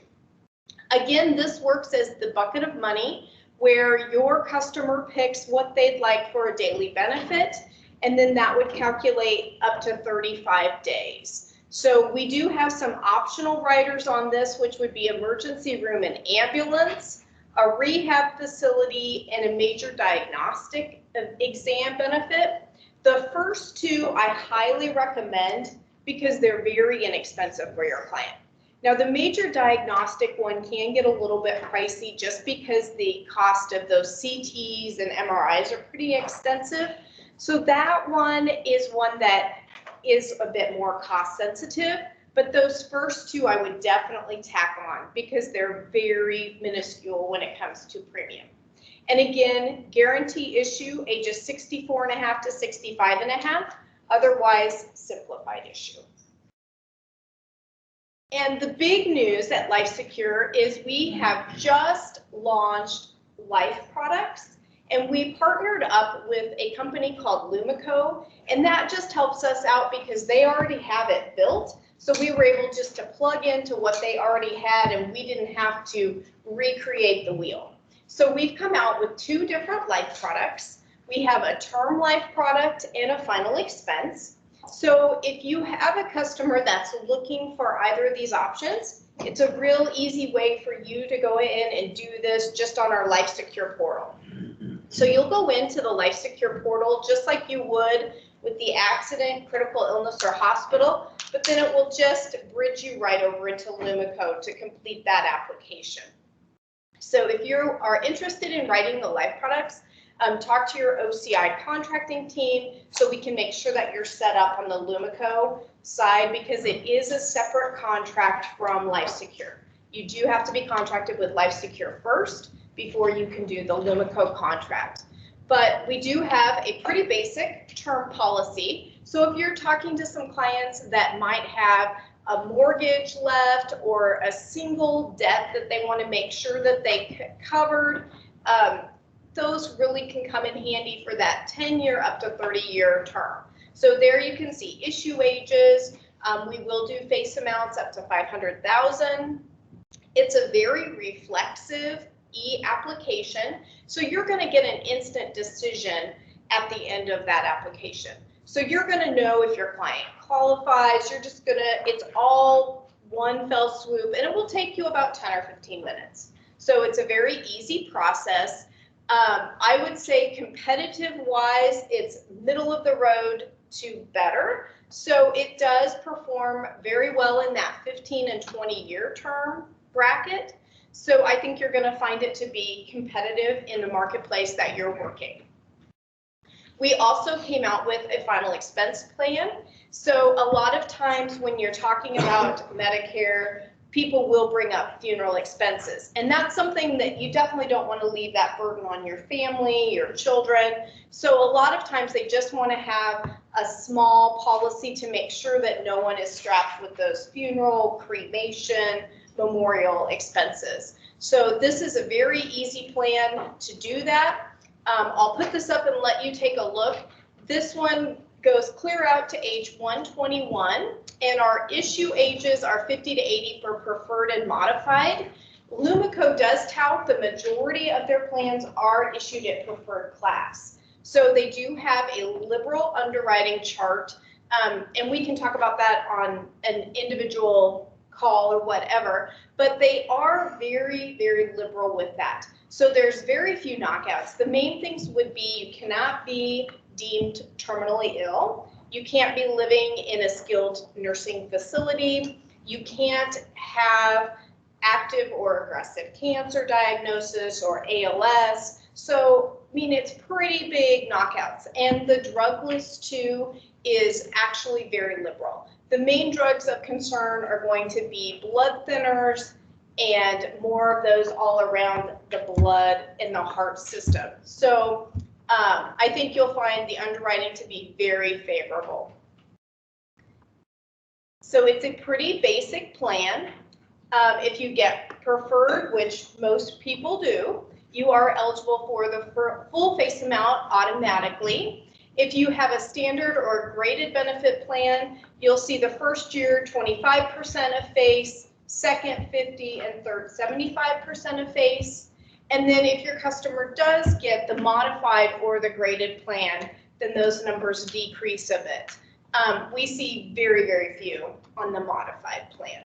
Again, this works as the bucket of money where your customer picks what they'd like for a daily benefit, and then that would calculate up to 35 days. So we do have some optional riders on this, which would be emergency room and ambulance, a rehab facility, and a major diagnostic exam benefit. The first two I highly recommend because they're very inexpensive for your client. Now the major diagnostic one can get a little bit pricey just because the cost of those CTs and MRIs are pretty extensive. So that one is one that is a bit more cost sensitive, but those first two I would definitely tack on because they're very minuscule when it comes to premium. And again, guarantee issue ages 64.5 to 65.5, otherwise simplified issue. And the big news at LifeSecure is we have just launched life products. And we partnered up with a company called Lumico, and that just helps us out because they already have it built. So we were able just to plug into what they already had, and we didn't have to recreate the wheel. So we've come out with 2 different life products. We have a term life product and a final expense. So if you have a customer that's looking for either of these options, it's a real easy way for you to go in and do this just on our Life Secure portal. So you'll go into the Life Secure portal just like you would with the accident, critical illness, or hospital, but then it will just bridge you right over into Lumico to complete that application. So if you are interested in writing the life products, talk to your OCI contracting team so we can make sure that you're set up on the Lumico side, because it is a separate contract from Life Secure. You do have to be contracted with Life Secure first before you can do the Lumico contract. But we do have a pretty basic term policy. So if you're talking to some clients that might have a mortgage left or a single debt that they want to make sure that they covered, those really can come in handy for that 10-year up to 30-year term. So there you can see issue ages. We will do face amounts up to $500,000. It's a very reflexive e-application. So you're going to get an instant decision at the end of that application. So you're going to know if your client qualifies. You're just going to, it's all one fell swoop, and it will take you about 10 or 15 minutes. So it's a very easy process. I would say competitive wise, it's middle of the road to better. So it does perform very well in that 15 and 20 year term bracket. So I think you're going to find it to be competitive in the marketplace that you're working. We also came out with a final expense plan. So a lot of times when you're talking about Medicare, people will bring up funeral expenses. And that's something that you definitely don't want to leave that burden on your family, your children. So a lot of times they just want to have a small policy to make sure that no one is strapped with those funeral, cremation, memorial expenses. So this is a very easy plan to do that. I'll put this up and let you take a look. This one goes clear out to age 121, and our issue ages are 50 to 80 for preferred and modified. Lumico does tout the majority of their plans are issued at preferred class. So they do have a liberal underwriting chart, and we can talk about that on an individual call or whatever, but they are very, very liberal with that. So there's very few knockouts. The main things would be you cannot be deemed terminally ill. You can't be living in a skilled nursing facility. You can't have active or aggressive cancer diagnosis or ALS. So, I mean, it's pretty big knockouts. And the drug list too is actually very liberal. The main drugs of concern are going to be blood thinners and more of those all around the blood and the heart system. So I think you'll find the underwriting to be very favorable. So it's a pretty basic plan. If you get preferred, which most people do, you are eligible for the full face amount automatically. If you have a standard or graded benefit plan, you'll see the first year 25% of face, second 50, and third 75% of face. And then if your customer does get the modified or the graded plan, then those numbers decrease a bit. We see very, very few on the modified plan.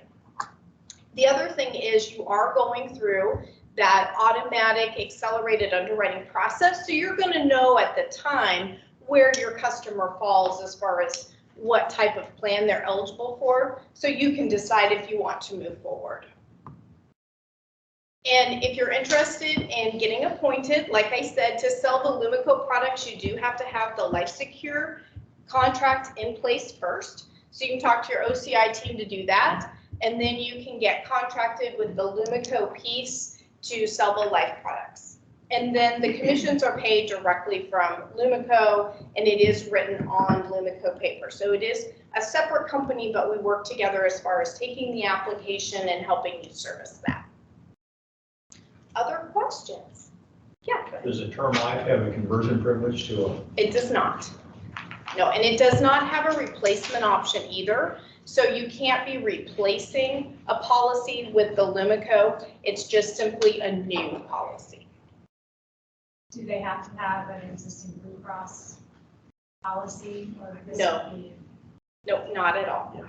The other thing is you are going through that automatic accelerated underwriting process. So you're going to know at the time where your customer falls as far as what type of plan they're eligible for, so you can decide if you want to move forward. And if you're interested in getting appointed, like I said, to sell the Lumico products, you do have to have the Life Secure contract in place first. So you can talk to your OCI team to do that, and then you can get contracted with the Lumico piece to sell the life products. And then the commissions are paid directly from Lumico, and it is written on Lumico paper. So it is a separate company, but we work together as far as taking the application and helping you service that. Other questions? Yeah, Does a term life have a conversion privilege to a? it does not. No, and it does not have a replacement option either. So you can't be replacing a policy with the Lumico. It's just simply a new policy. Do they have to have an existing Blue Cross policy or this? No. would be- Nope, not at all.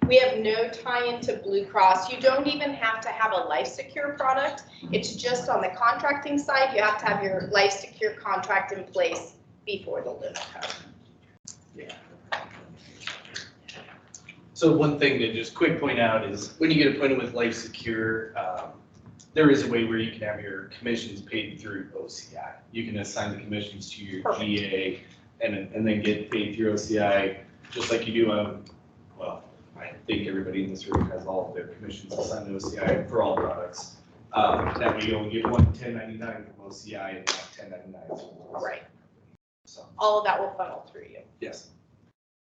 We have no tie into Blue Cross. You don't even have to have a Life Secure product. It's just on the contracting side, you have to have your Life Secure contract in place before the Lumico. So one thing to just quick point out is when you get appointed with Life Secure, there is a way where you can have your commissions paid through OCI. You can assign the commissions to your Perfect. GA and then get paid through OCI, just like you do on, well, I think everybody in this room has all of their commissions assigned to OCI for all products. That way you only get one 1099 from OCI and not 1099s. Right. So, All of that will funnel through you. yes.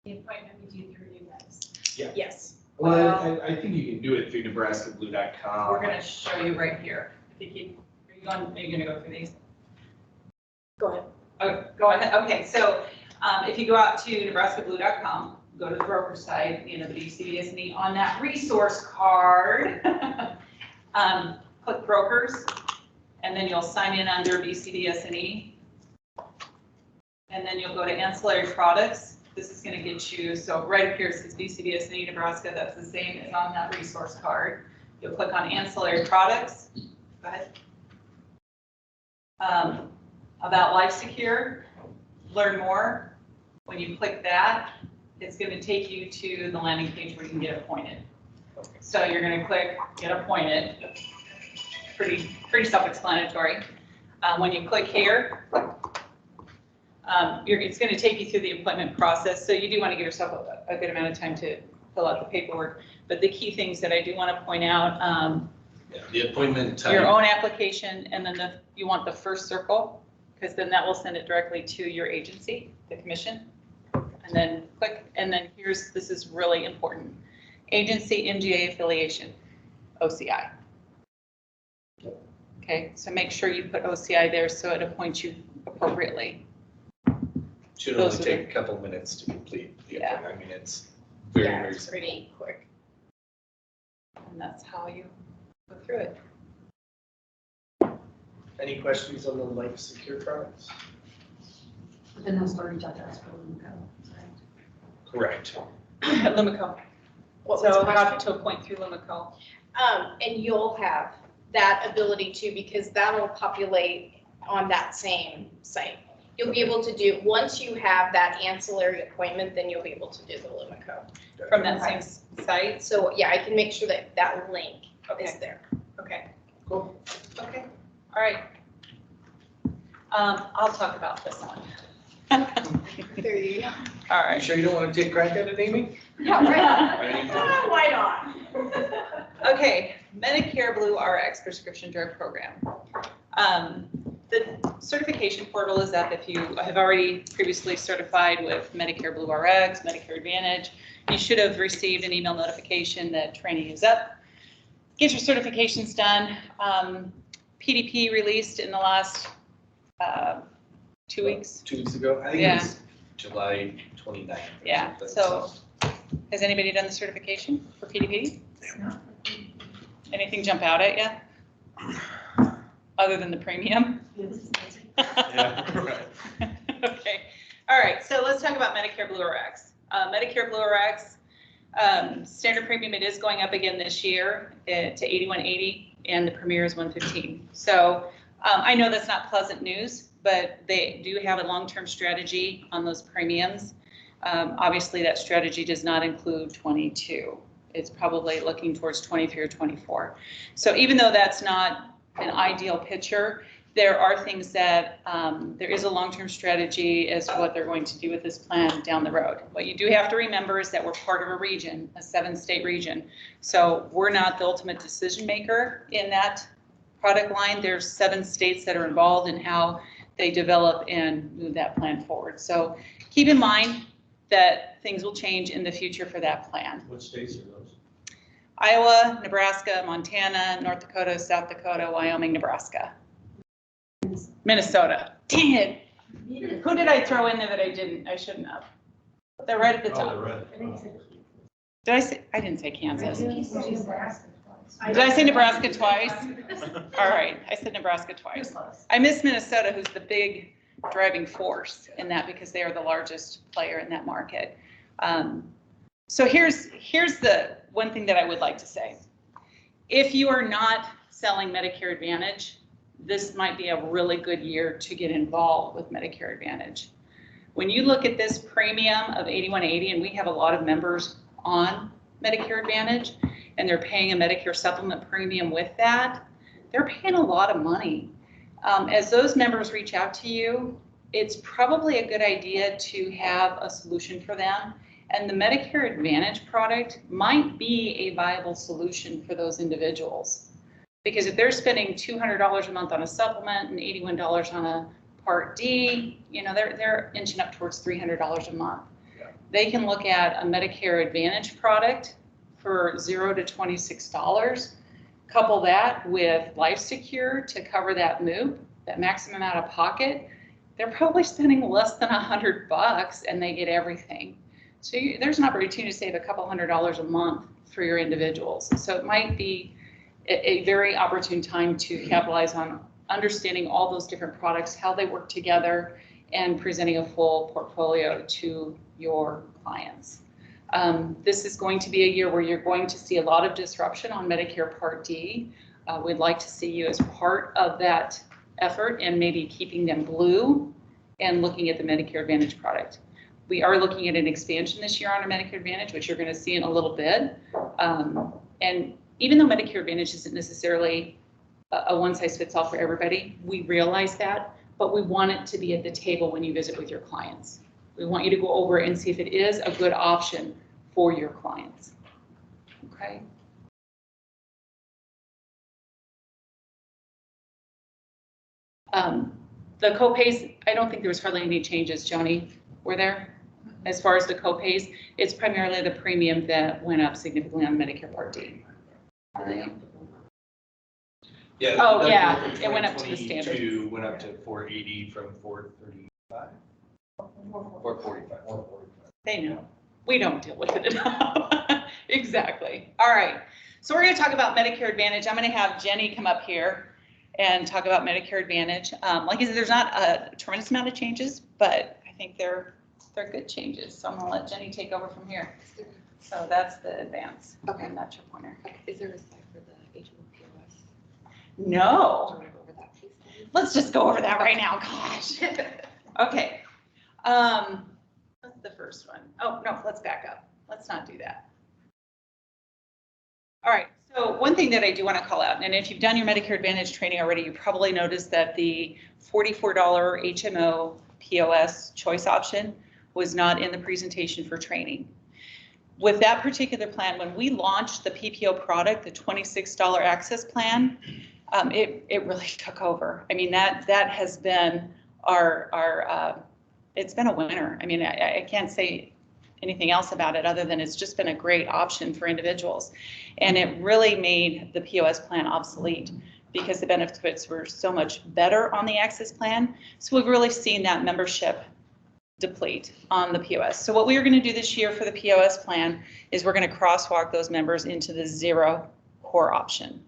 The appointment we do through you guys. Yes. Well, I think you can do it through nebraskablue.com. We're gonna show you right here. If you keep, are you gonna go through these? Go ahead. Oh, go ahead. Okay, so if you go out to nebraskablue.com, go to the broker site, the BCBS on that resource card, click brokers, and then you'll sign in under BCBS. And then you'll go to ancillary products. This is going to get you, so right up here it says BCBS Nebraska. That's the same as on that resource card. You'll click on ancillary products. Go ahead. About Life Secure, learn more. When you click that, it's going to take you to the landing page where you can get appointed. So you're going to click get appointed. Pretty self-explanatory. When you click here, it's going to take you through the appointment process. So you do want to give yourself a good amount of time to fill out the paperwork. But the key things that I do want to point out, The appointment time. your own application, and then you want the first circle, because then that will send it directly to your agency, the commission. And then click, and then this is really important. Agency MGA affiliation, OCI. Okay, so make sure you put OCI there so it appoints you appropriately. Should only Those are take a couple minutes to complete the Yeah. appointment. I mean, it's very, Yeah, very it's simple. pretty quick. And that's how you go through it. Any questions on the Life Secure products? Then they'll start each other as for Lumico, right? Correct. Lumico. What was the So how question? to appoint through Lumico. And you'll have that ability too, because that'll populate on that same site. You'll be able to do, once you have that ancillary appointment, then you'll be able to do the Lumico. From that same site? So yeah, I can make sure that that link is Okay, there. okay, Cool. okay, all right. I'll talk about this one. There you go. All You right. sure you don't want to take a crack at it, Amy? Yeah, right. Why not? Okay, Medicare Blue RX prescription drug program. The certification portal is up if you have already previously certified with Medicare Blue RX, Medicare Advantage. You should have received an email notification that training is up. Get your certifications done. PDP released in the last 2 weeks. 2 weeks ago. I think Yeah. it was July 29th. or Yeah, something, so has anybody done the certification for PDP? Anything jump out at you? Other than the premium? Yeah, right. Okay, all right, so let's talk about Medicare Blue RX. Medicare Blue RX, standard premium, it is going up again this year to $81.80, and the Premier is $115. So I know that's not pleasant news, but they do have a long-term strategy on those premiums. Obviously, that strategy does not include 22. It's probably looking towards 23 or 24. So even though that's not an ideal picture, there are things that there is a long-term strategy as to what they're going to do with this plan down the road. What you do have to remember is that we're part of a region, a 7-state region. So we're not the ultimate decision maker in that product line. There's 7 states that are involved in how they develop and move that plan forward. So keep in mind that things will change in the future for that plan. What states are those? Iowa, Nebraska, Montana, North Dakota, South Dakota, Wyoming, Nebraska. Minnesota. Dang it. Who did I throw in there that I shouldn't have? They're right at the Oh, top. the red. Did I say, I didn't say Kansas. Did Nebraska I say Nebraska twice? All right, I said Nebraska twice. I miss Minnesota, who's the big driving force in that because they are the largest player in that market. So here's the one thing that I would like to say. If you are not selling Medicare Advantage, this might be a really good year to get involved with Medicare Advantage. When you look at this premium of $81.80, and we have a lot of members on Medicare Advantage, and they're paying a Medicare supplement premium with that, they're paying a lot of money. As those members reach out to you, it's probably a good idea to have a solution for them. And the Medicare Advantage product might be a viable solution for those individuals. Because if they're spending $200 a month on a supplement and $81 on a Part D, you know, they're inching up towards $300 a month. Yeah. They can look at a Medicare Advantage product for $0 to $26. Couple that with Life Secure to cover that MOOP, that maximum out of pocket. They're probably spending less than $100 and they get everything. So there's an opportunity to save a couple $100 a month for your individuals. So it might be a very opportune time to capitalize on understanding all those different products, how they work together, and presenting a full portfolio to your clients. This is going to be a year where you're going to see a lot of disruption on Medicare Part D. We'd like to see you as part of that effort and maybe keeping them blue and looking at the Medicare Advantage product. We are looking at an expansion this year on our Medicare Advantage, which you're going to see in a little bit. And even though Medicare Advantage isn't necessarily a one-size-fits-all for everybody, we realize that, but we want it to be at the table when you visit with your clients. We want you to go over and see if it is a good option for your clients. Okay. The copays, I don't think there was hardly any changes, Joni, were there? As far as the copays, it's primarily the premium that went up significantly on Medicare Part D. Yeah. Oh, the yeah, deductible it went up to the standard. 2022 went up to 480 from 435. 445. They know. We don't deal with it enough. Exactly. All right. So we're going to talk about Medicare Advantage. I'm going to have Jenny come up here and talk about Medicare Advantage. Like I said, there's not a tremendous amount of changes, but I think they're good changes. So I'm going to let Jenny take over from here. So that's the advance. Okay. And that's your pointer. Okay. Is there a slide for the HMO No. POS? Do you want to go over that piece, please? Let's just go over that right now. Gosh. Okay. What's the first one? Oh, no, let's back up. Let's not do that. All right. So one thing that I do want to call out, and if you've done your Medicare Advantage training already, you probably noticed that the $44 HMO POS choice option was not in the presentation for training. With that particular plan, when we launched the PPO product, the $26 access plan, it really took over. I mean, that has been our it's been a winner. I mean, I can't say anything else about it other than it's just been a great option for individuals. And it really made the POS plan obsolete because the benefits were so much better on the access plan. So we've really seen that membership deplete on the POS. So what we are going to do this year for the POS plan is we're going to crosswalk those members into the zero core option.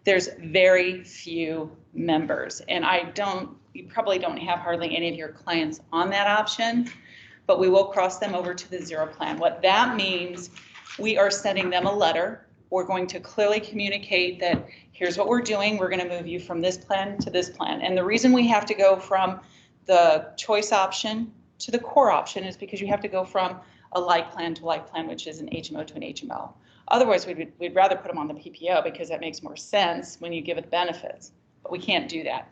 There's very few members, and you probably don't have hardly any of your clients on that option, but we will cross them over to the zero plan. What that means, we are sending them a letter. We're going to clearly communicate that here's what we're doing. We're going to move you from this plan to this plan. And the reason we have to go from the choice option to the core option is because you have to go from a like plan to like plan, which is an HMO to an HMO. Otherwise, we'd rather put them on the PPO because that makes more sense when you give it benefits, but we can't do that.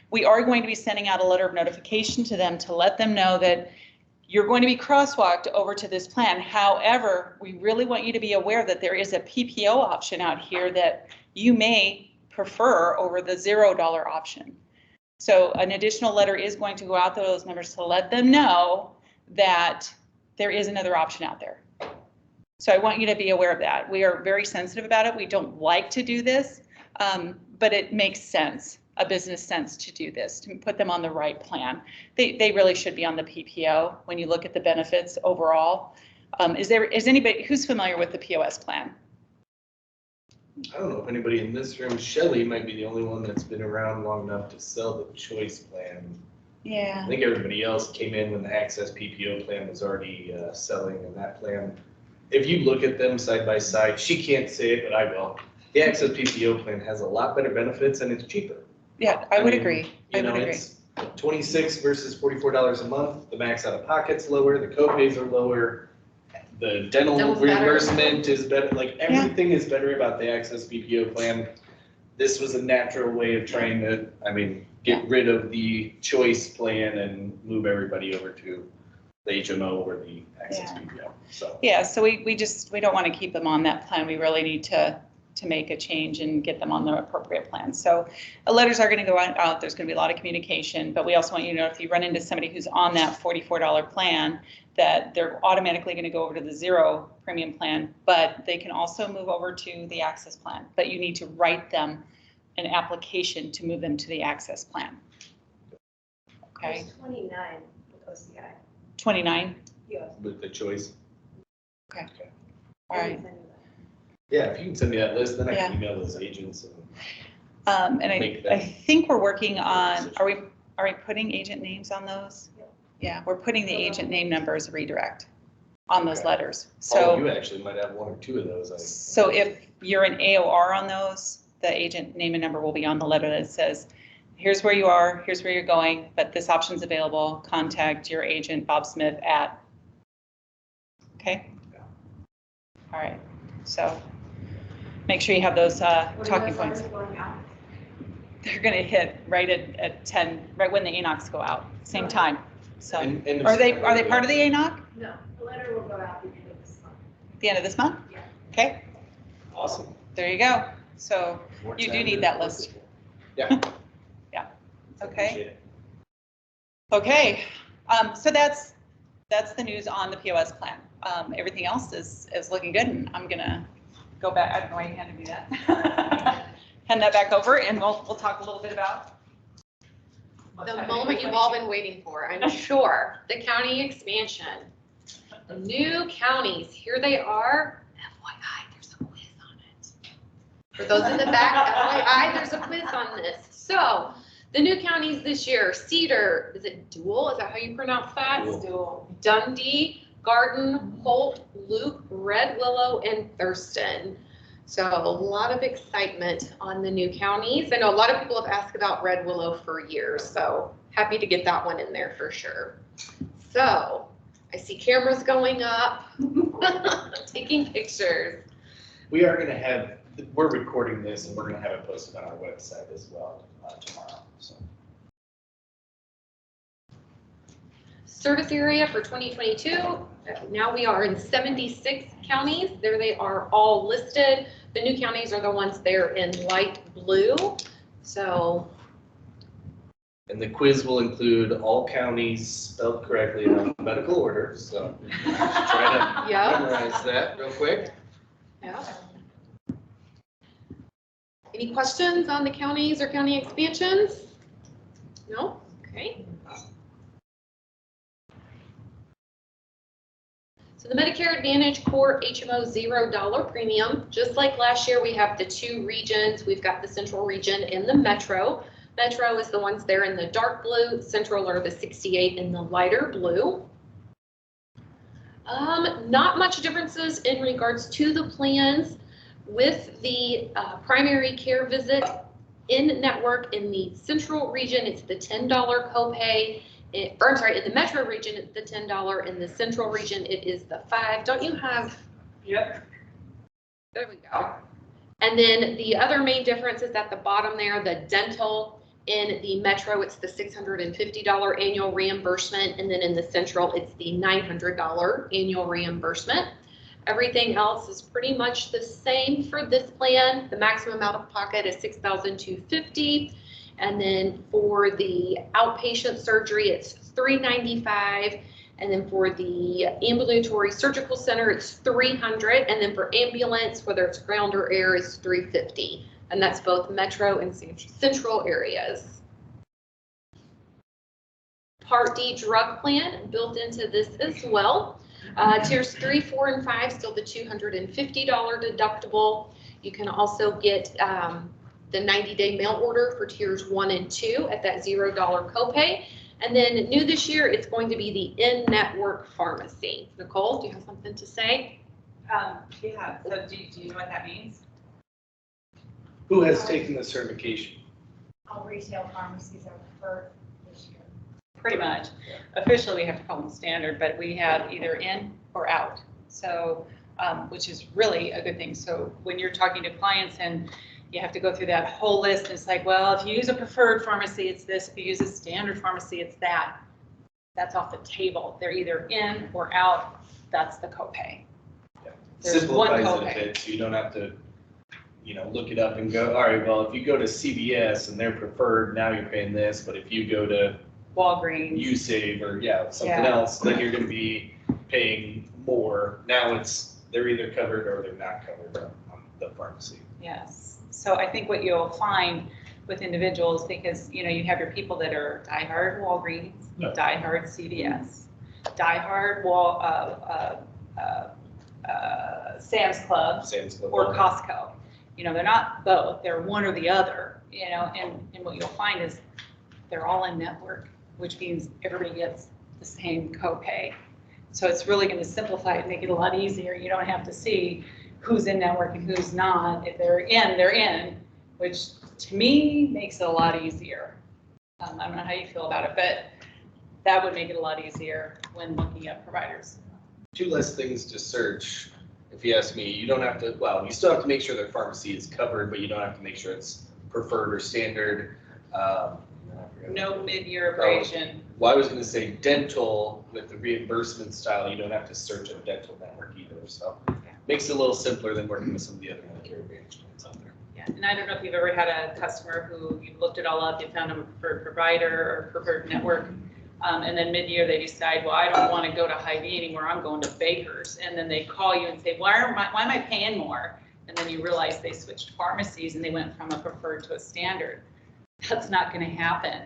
We are going to be sending out a letter of notification to them to let them know that you're going to be crosswalked over to this plan. However, we really want you to be aware that there is a PPO option out here that you may prefer over the $0 option. So an additional letter is going to go out to those members to let them know that there is another option out there. So I want you to be aware of that. We are very sensitive about it. We don't like to do this, but it makes sense a business sense to do this, to put them on the right plan. They really should be on the PPO when you look at the benefits overall. Is anybody who's familiar with the POS plan? I don't know if anybody in this room, Shelley might be the only one that's been around long enough to sell the choice plan. Yeah. I think everybody else came in when the Access PPO plan was already selling, and that plan, if you look at them side by side, she can't say it, but I will. The Access PPO plan has a lot better benefits and it's cheaper. Yeah, I would mean, agree. You know, it's $26 versus $44 a month. The max out of pocket's lower, the co-pays are lower. The dental Dental's better. reimbursement is better, like everything is better about the Access PPO plan. This was a natural way of trying to, get rid of the choice plan and move everybody over to the HMO or the Access PPO, so. Yeah, so we don't want to keep them on that plan. We really need to make a change and get them on the appropriate plan. So letters are going to go out. There's going to be a lot of communication, but we also want you to know if you run into somebody who's on that $44 plan, that they're automatically going to go over to the 0 premium plan, but they can also move over to the Access plan. But you need to write them an application to move them to the Access plan. Okay. There's 29 with OCI. 29. Yes. With the choice. Okay. All right. Yeah, if you can send me that list, then I can Yeah. email those agents. And Make I them- think we're working on, are we putting agent names on those? Yeah, we're putting the agent name number as a redirect on those Okay. letters. So So, you actually might have 1 or 2 of those. so if you're an AOR on those, the agent name and number will be on the letter that says, here's where you are, here's where you're going, but this option's available. Contact your agent, Bob Smith at. Okay? All right, so make sure you have those talking points. They're gonna hit right at 10, right when the ANOCs go out, same time. So, are they part of the ANOC? No, the letter will go out at the end of this month. At the end of this month? Yeah. Okay, Awesome. there you go. So, you do need that list. Yeah. Yeah. Okay. Appreciate it. Okay, so that's the news on the POS plan. Everything else is looking good, and I'm gonna go back. I don't know why you handed me that. Hand that back over, and we'll talk a little bit about The moment you've all been waiting for, I'm sure, the county expansion. The new counties, here they are. FYI, there's a quiz on it. For those in the back, FYI, there's a quiz on this. So, the new counties this year, Cedar, is it Dual? Is that how you pronounce that? Dual. Dundee, Garden, Holt, Loop, Red Willow, and Thurston. So a lot of excitement on the new counties. I know a lot of people have asked about Red Willow for years, so happy to get that one in there for sure. So I see cameras going up, taking pictures. We are gonna have, we're recording this and we're gonna have it posted on our website as well tomorrow, so. Service area for 2022, now we are in 76 counties. There they are all listed. The new counties are the ones there in light blue. So. And the quiz will include all counties spelled correctly in alphabetical order, so try to Yeah. memorize that real quick. Yeah. Any questions on the counties or county expansions? No? Okay. So the Medicare Advantage Core HMO $0 premium, just like last year, we have the 2 regions. We've got the Central region and the Metro. Metro is the ones there in the dark blue, Central are the 68 in the lighter blue. Not much differences in regards to the plans. With the primary care visit in network in the Central region, it's the $10 copay. In the Metro region, it's the $10. In the Central region, it is the $5. Don't you have? Yep. There we go. And then the other main difference is at the bottom there, the dental. In the Metro, it's the $650 annual reimbursement. And then in the Central, it's the $900 annual reimbursement. Everything else is pretty much the same for this plan. The maximum out of pocket is $6,250. And then for the outpatient surgery, it's $395. And then for the ambulatory surgical center, it's $300. And then for ambulance, whether it's ground or air, it's $350. And that's both metro and central areas. Part D drug plan built into this as well. Tiers 3, 4, and 5, still the $250 deductible. You can also get the 90-day mail order for tiers 1 and 2 at that $0 copay. And then new this year, it's going to be the in-network pharmacy. Nicole, do you have something to say? Yeah, so do you know what that means? Who has taken the certification? All retail pharmacies are preferred this year. Pretty much. Officially, we have to call them standard, but we have either in or out. So, which is really a good thing. So when you're talking to clients and you have to go through that whole list, it's like, well, if you use a preferred pharmacy, it's this. If you use a standard pharmacy, it's that. That's off the table. They're either in or out. That's the copay. There's one Simplifies it a copay. bit, so you don't have to, look it up and go, all right, well, if you go to CVS and they're preferred, now you're paying this, but if you go to Walgreens. USave or something Yeah. else, then you're gonna be paying more. Now they're either covered or they're not covered on the pharmacy. Yes. So I think what you'll find with individuals, because, you have your people that are diehard Walgreens, Yeah. diehard CVS, diehard Sam's Club, Sam's Club. or Costco. They're not both, they're one or the other, and what you'll find is they're all in network, which means everybody gets the same copay. So it's really going to simplify it, make it a lot easier. You don't have to see who's in network and who's not. If they're in, which to me makes it a lot easier. I don't know how you feel about it, but that would make it a lot easier when looking at providers. 2 less things to search. If you ask me, you don't have to, well, you still have to make sure their pharmacy is covered, but you don't have to make sure it's preferred or standard. No mid-year abrasion. Well, I was gonna say dental with the reimbursement style, you don't have to search a dental network either, so makes it a little simpler than working with some of the other Medicare Advantage plans out there. Yeah, and I don't know if you've ever had a customer who you looked it all up, you found them a preferred provider or preferred network, and then mid-year they decide, well, I don't want to go to Hy-Vee anymore, I'm going to Baker's, and then they call you and say, why am I paying more? And then you realize they switched pharmacies and they went from a preferred to a standard. That's not going to happen.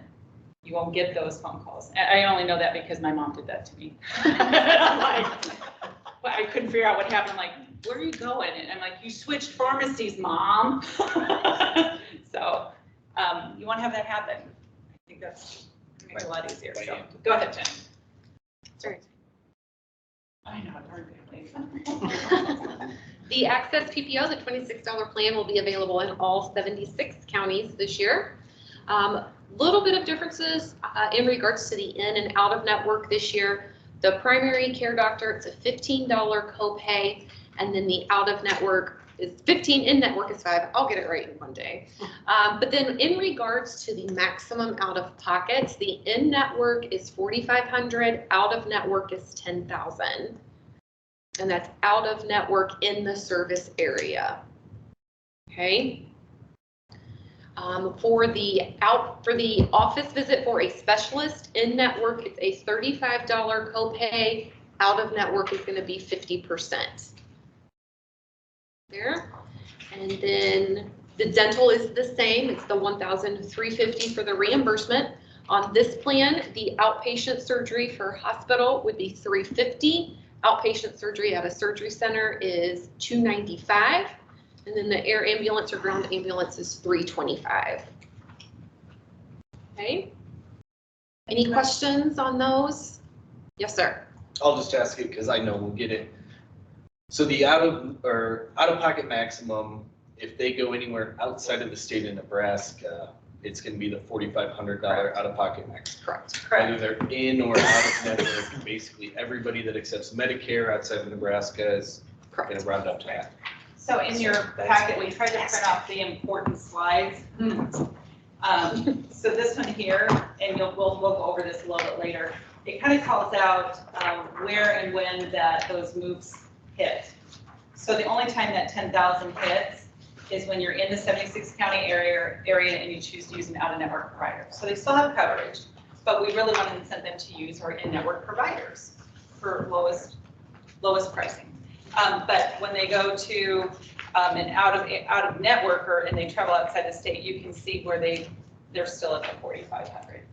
You won't get those phone calls. I only know that because my mom did that to me. I'm like, well, I couldn't figure out what happened. I'm like, where are you going? And I'm like, you switched pharmacies, Mom. So you won't have that happen. I think that's makes it a lot easier. So go ahead, Jen. Sorry. I know, darn. The Access PPO, the $26 plan, will be available in all 76 counties this year. Little bit of differences in regards to the in and out of network this year. The primary care doctor, it's a $15 copay, and then the out of network is 15, in network is 5. I'll get it right in one day. But then in regards to the maximum out of pockets, the in network is $4,500, out of network is $10,000. And that's out of network in the service area. Okay. For the office visit for a specialist, in network it's a $35 copay, out of network is going to be 50%. There. And then the dental is the same, it's the $1,350 for the reimbursement. On this plan, the outpatient surgery for hospital would be $350. Outpatient surgery at a surgery center is $295, and then the air ambulance or ground ambulance is $325. Okay. Any questions on those? Yes, sir. I'll just ask it because I know we'll get it. So the out of pocket maximum, if they go anywhere outside of the state of Nebraska, it's going to be the $4,500 out of pocket max. Correct. Whether they're in or out of network, basically everybody that accepts Medicare outside of Nebraska is going to round up to that. So in your packet, we tried to print off the important slides. So this one here, and we'll go over this a little bit later. It kind of calls out where and when those moves hit. So the only time that 10,000 hits is when you're in the 76 county area and you choose to use an out-of-network provider. So they still have coverage, but we really want to incent them to use our in-network providers for lowest pricing. But when they go to an out of network and they travel outside the state, you can see where they're still at the 4,500.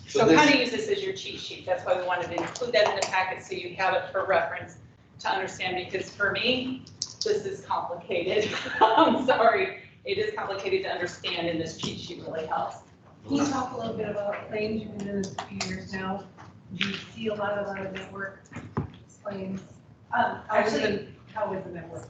So this- kind of use this as your cheat sheet. That's why we wanted to include that in the packet so you have it for reference to understand, because for me, this is complicated. I'm sorry. It is complicated to understand, and this cheat sheet really helps. Can you talk a little bit about claims? You've been doing this a few years now. Do you see a lot of out-of-network claims? Actually, How is the network?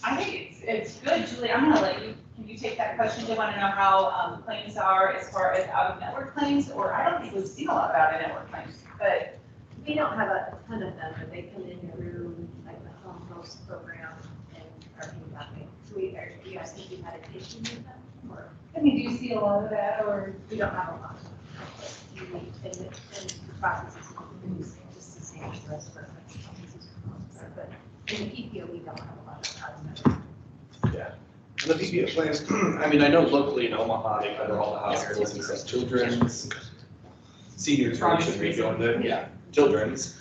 I think it's good, Julie. I'm gonna let you, can you take that question? Do you want to know how claims are as far as out-of-network claims? Or I don't think we've seen a lot of out-of-network claims, but We don't have a ton of them, but they come in through like the home host program and our paid. So you guys think you've had an issue with them or? I mean, do you see a lot of that, or? We don't have a lot. And the process is just the same as the rest of our country. But in the PPO, we don't have a lot of out-of-network. And the PPO plans, I mean, I know locally in Omaha, they cover all the hospitals except children's, seniors, we go into, children's.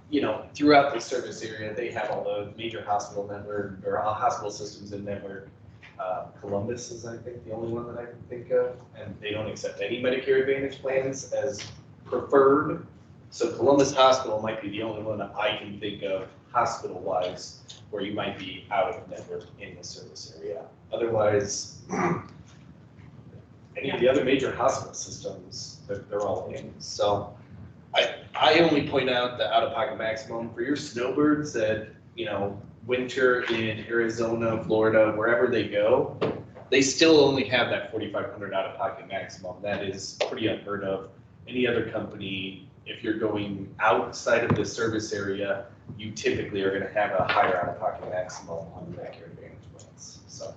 You know, throughout the service area, they have all the major hospital network, or all hospital systems in network. Columbus is, I think, the only one that I can think of, and they don't accept any Medicare Advantage plans as preferred. So Columbus Hospital might be the only one that I can think of hospital-wise where you might be out of network in the service area. Otherwise, any of the other major hospital systems, they're all in. So I only point out the out-of-pocket maximum for your snowbirds that, you know, winter in Arizona, Florida, wherever they go, they still only have that 4,500 out-of-pocket maximum. That is pretty unheard of. Any other company, if you're going outside of the service area, you typically are gonna have a higher out-of-pocket maximum on the Medicare Advantage plans, so.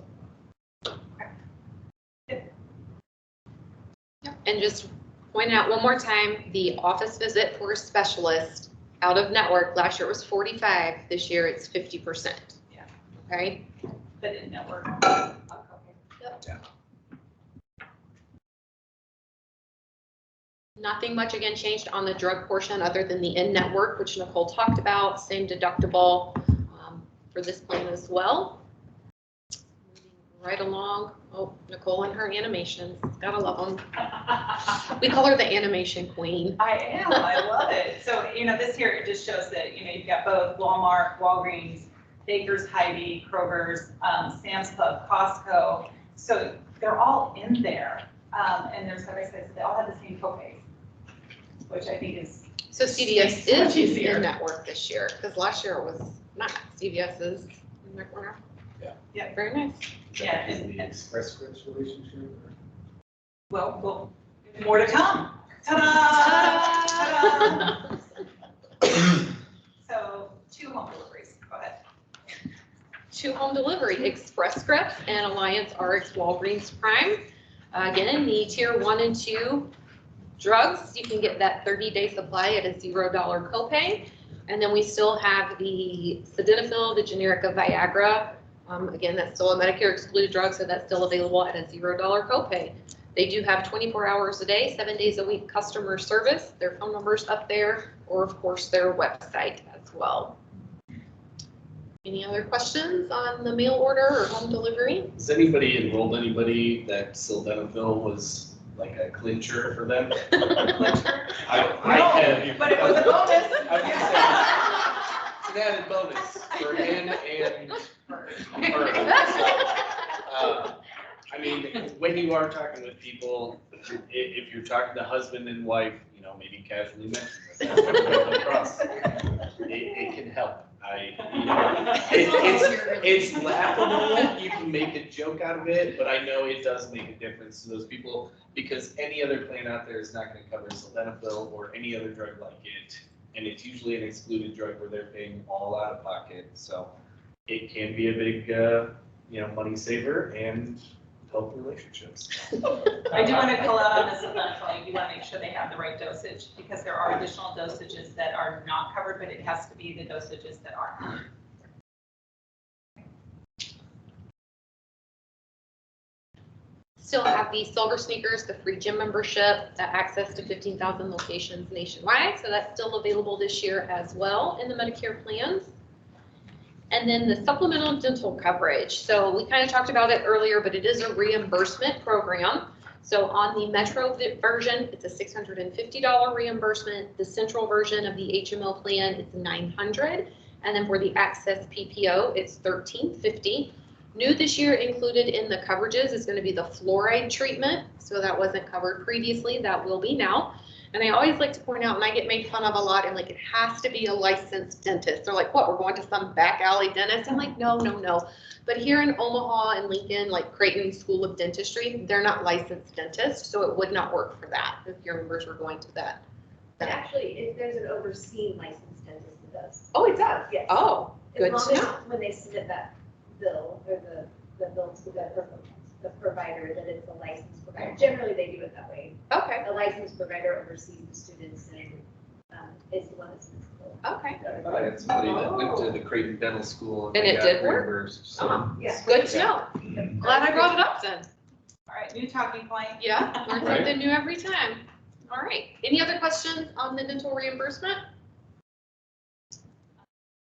And just point out one more time, the office visit for a specialist out of network, last year it was 45, this year it's 50%. Yeah. Okay? but in network. Nothing much again changed on the drug portion other than the in-network, which Nicole talked about, same deductible for this plan as well. Moving right along. Oh, Nicole and her animations, gotta love them. We call her the animation queen. I am, I love it. So, this here, it just shows that, you've got both Walmart, Walgreens, Baker's, Hy-Vee, Kroger's, Sam's Club, Costco. So they're all in there. And there's, like I said, they all have the same copays, which I think is. So CVS much is easier. in network this year, because last year it was not. CVS is in their corner. Yeah. Very nice. Yeah, Is the Express Scripts relationship? Or? Well, more to come. Ta-da! Ta-da! So 2 home deliveries, go ahead. 2 home delivery, Express Scripts and Alliance RX Walgreens Prime. Again, the tier 1 and 2 drugs, you can get that 30-day supply at a $0 copay. And then we still have the sildenafil, the generic of Viagra. Again, that's still a Medicare excluded drug, so that's still available at a $0 copay. They do have 24 hours a day, 7 days a week customer service. Their phone number's up there, or of course their website as well. Any other questions on the mail order or home delivery? Has anybody enrolled anybody that sildenafil was like a clincher for them? Clincher? I No, have. but it was a bonus. I was gonna say, it's an added bonus for him and her. I mean, when you are talking with people, if you're talking to husband and wife, maybe casually mention this, it can help. It's laughable, you can make a joke out of it, but I know it does make a difference to those people because any other plan out there is not gonna cover sildenafil or any other drug like it. And it's usually an excluded drug where they're paying all out of pocket, so it can be a big, money saver and help relationships. I do want to call out on this sildenafil. You do want to make sure they have the right dosage because there are additional dosages that are not covered, but it has to be the dosages that are. Still have the silver sneakers, the free gym membership, the access to 15,000 locations nationwide. So that's still available this year as well in the Medicare plans. And then the supplemental dental coverage. So we kind of talked about it earlier, but it is a reimbursement program. So on the Metro version, it's a $650 reimbursement. The central version of the HMO plan is $900. And then for the Access PPO, it's $1,350. New this year included in the coverages is going to be the fluoride treatment. So that wasn't covered previously. That will be now. And I always like to point out, and I get made fun of a lot, and like, it has to be a licensed dentist. They're like, what, we're going to some back alley dentist? I'm like, no, no, no. But here in Omaha and Lincoln, like Creighton School of Dentistry, they're not licensed dentists, so it would not work for that if your members were going to that. Actually, if there's an overseen licensed dentist, it does. Oh, it does? Yes. Oh, good As to long know. as when they submit that bill, or the bill to the provider, that it's a licensed provider. Generally, they do it that way. Okay, A licensed provider oversees the students and is the one that submits the bill. okay. I thought I had somebody that went to the Creighton Dental School. And they it got did work? reimbursed, so. Yeah. Good to know. Glad I brought it up then. All right, new talking point. Yeah, learn Right. something new every time. All right. Any other questions on the dental reimbursement?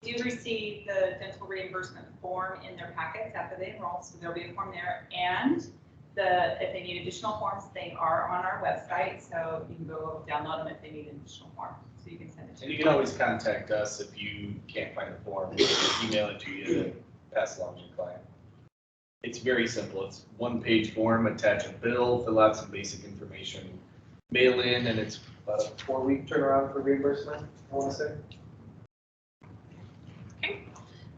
Do receive the dental reimbursement form in their packets after they enroll, so there'll be a form there. And if they need additional forms, they are on our website, so you can go download them if they need an additional form. So you can send it to. And you can always contact us if you can't find the form, email it to you and pass it along to your client. It's very simple. It's one-page form, attach a bill, fill out some basic information, mail in, and it's about a 4-week turnaround for reimbursement, I want to say.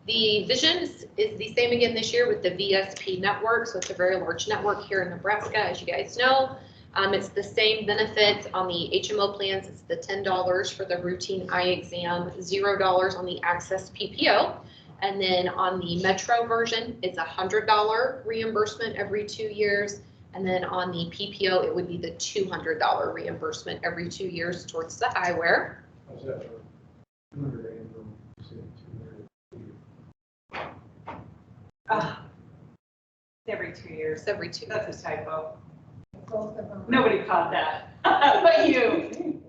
The vision is the same again this year with the VSP network. So it's a very large network here in Nebraska, as you guys know. It's the same benefits on the HMO plans. It's the $10 for the routine eye exam, $0 on the Access PPO. And then on the Metro version, it's $100 reimbursement every 2 years. And then on the PPO, it would be the $200 reimbursement every 2 years towards the eyewear. How's that for 200 annual, you said 200? Every 2 years. It's every 2 years. That's a typo. Both of them. Nobody caught that, but you.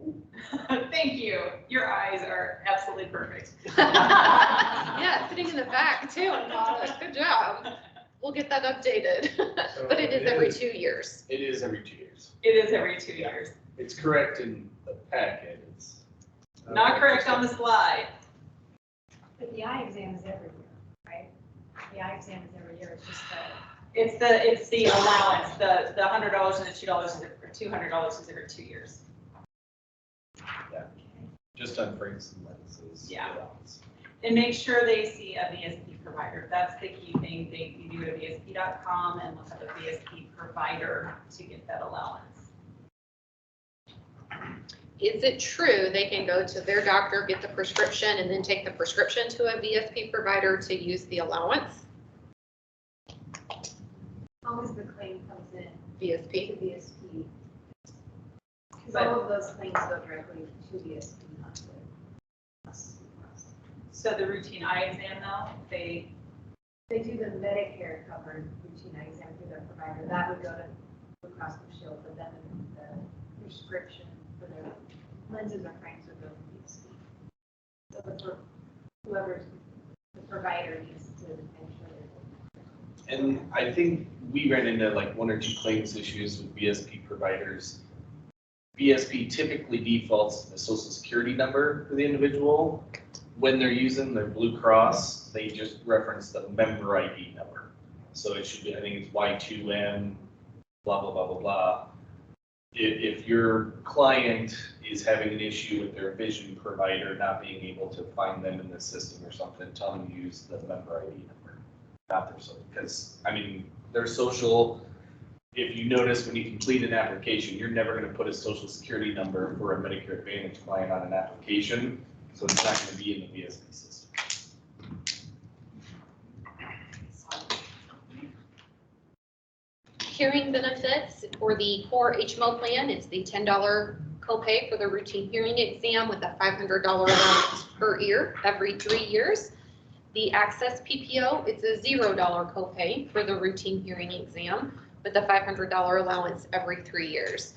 Thank you. Your eyes are absolutely perfect. Yeah, sitting in the back too. Good job. We'll get that updated. But it is every 2 years. It is every 2 years. It is every 2 years. It's correct in the packet. It's Not correct on the slide. But the eye exam is every year, right? The eye exam is every year, it's just It's the allowance, the $100 and the $2 or $200 is every 2 years. just on frames and lenses. Yeah. you know, And make sure they see a VSP provider. That's the key thing. You go to VSP.com and look up a VSP provider to get that allowance. Is it true they can go to their doctor, get the prescription, and then take the prescription to a VSP provider to use the allowance? as long as the claim comes in VSP? to VSP. Because all of those claims go directly to VSP, not to us. So the routine eye exam though, they They do the Medicare covered routine eye exam through their provider. That would go to Blue Cross Blue Shield, but then the prescription for their lenses or frames would go to VSP. So whoever the provider needs to make sure they're. And I think we ran into like 1 or 2 claims issues with VSP providers. VSP typically defaults to the social security number for the individual. When they're using their Blue Cross, they just reference the member ID number. So it should be, I think it's Y2M, blah, blah, blah, blah, blah. If your client is having an issue with their vision provider not being able to find them in the system or something, tell them to use the member ID number, not their social. Because, I mean, their social, if you notice when you complete an application, you're never going to put a social security number for a Medicare Advantage client on an application. So it's not going to be in the VSP system. Hearing benefits for the core HMO plan, it's the $10 copay for the routine hearing exam with a $500 allowance per ear every 3 years. The Access PPO, it's a $0 copay for the routine hearing exam with a $500 allowance every 3 years.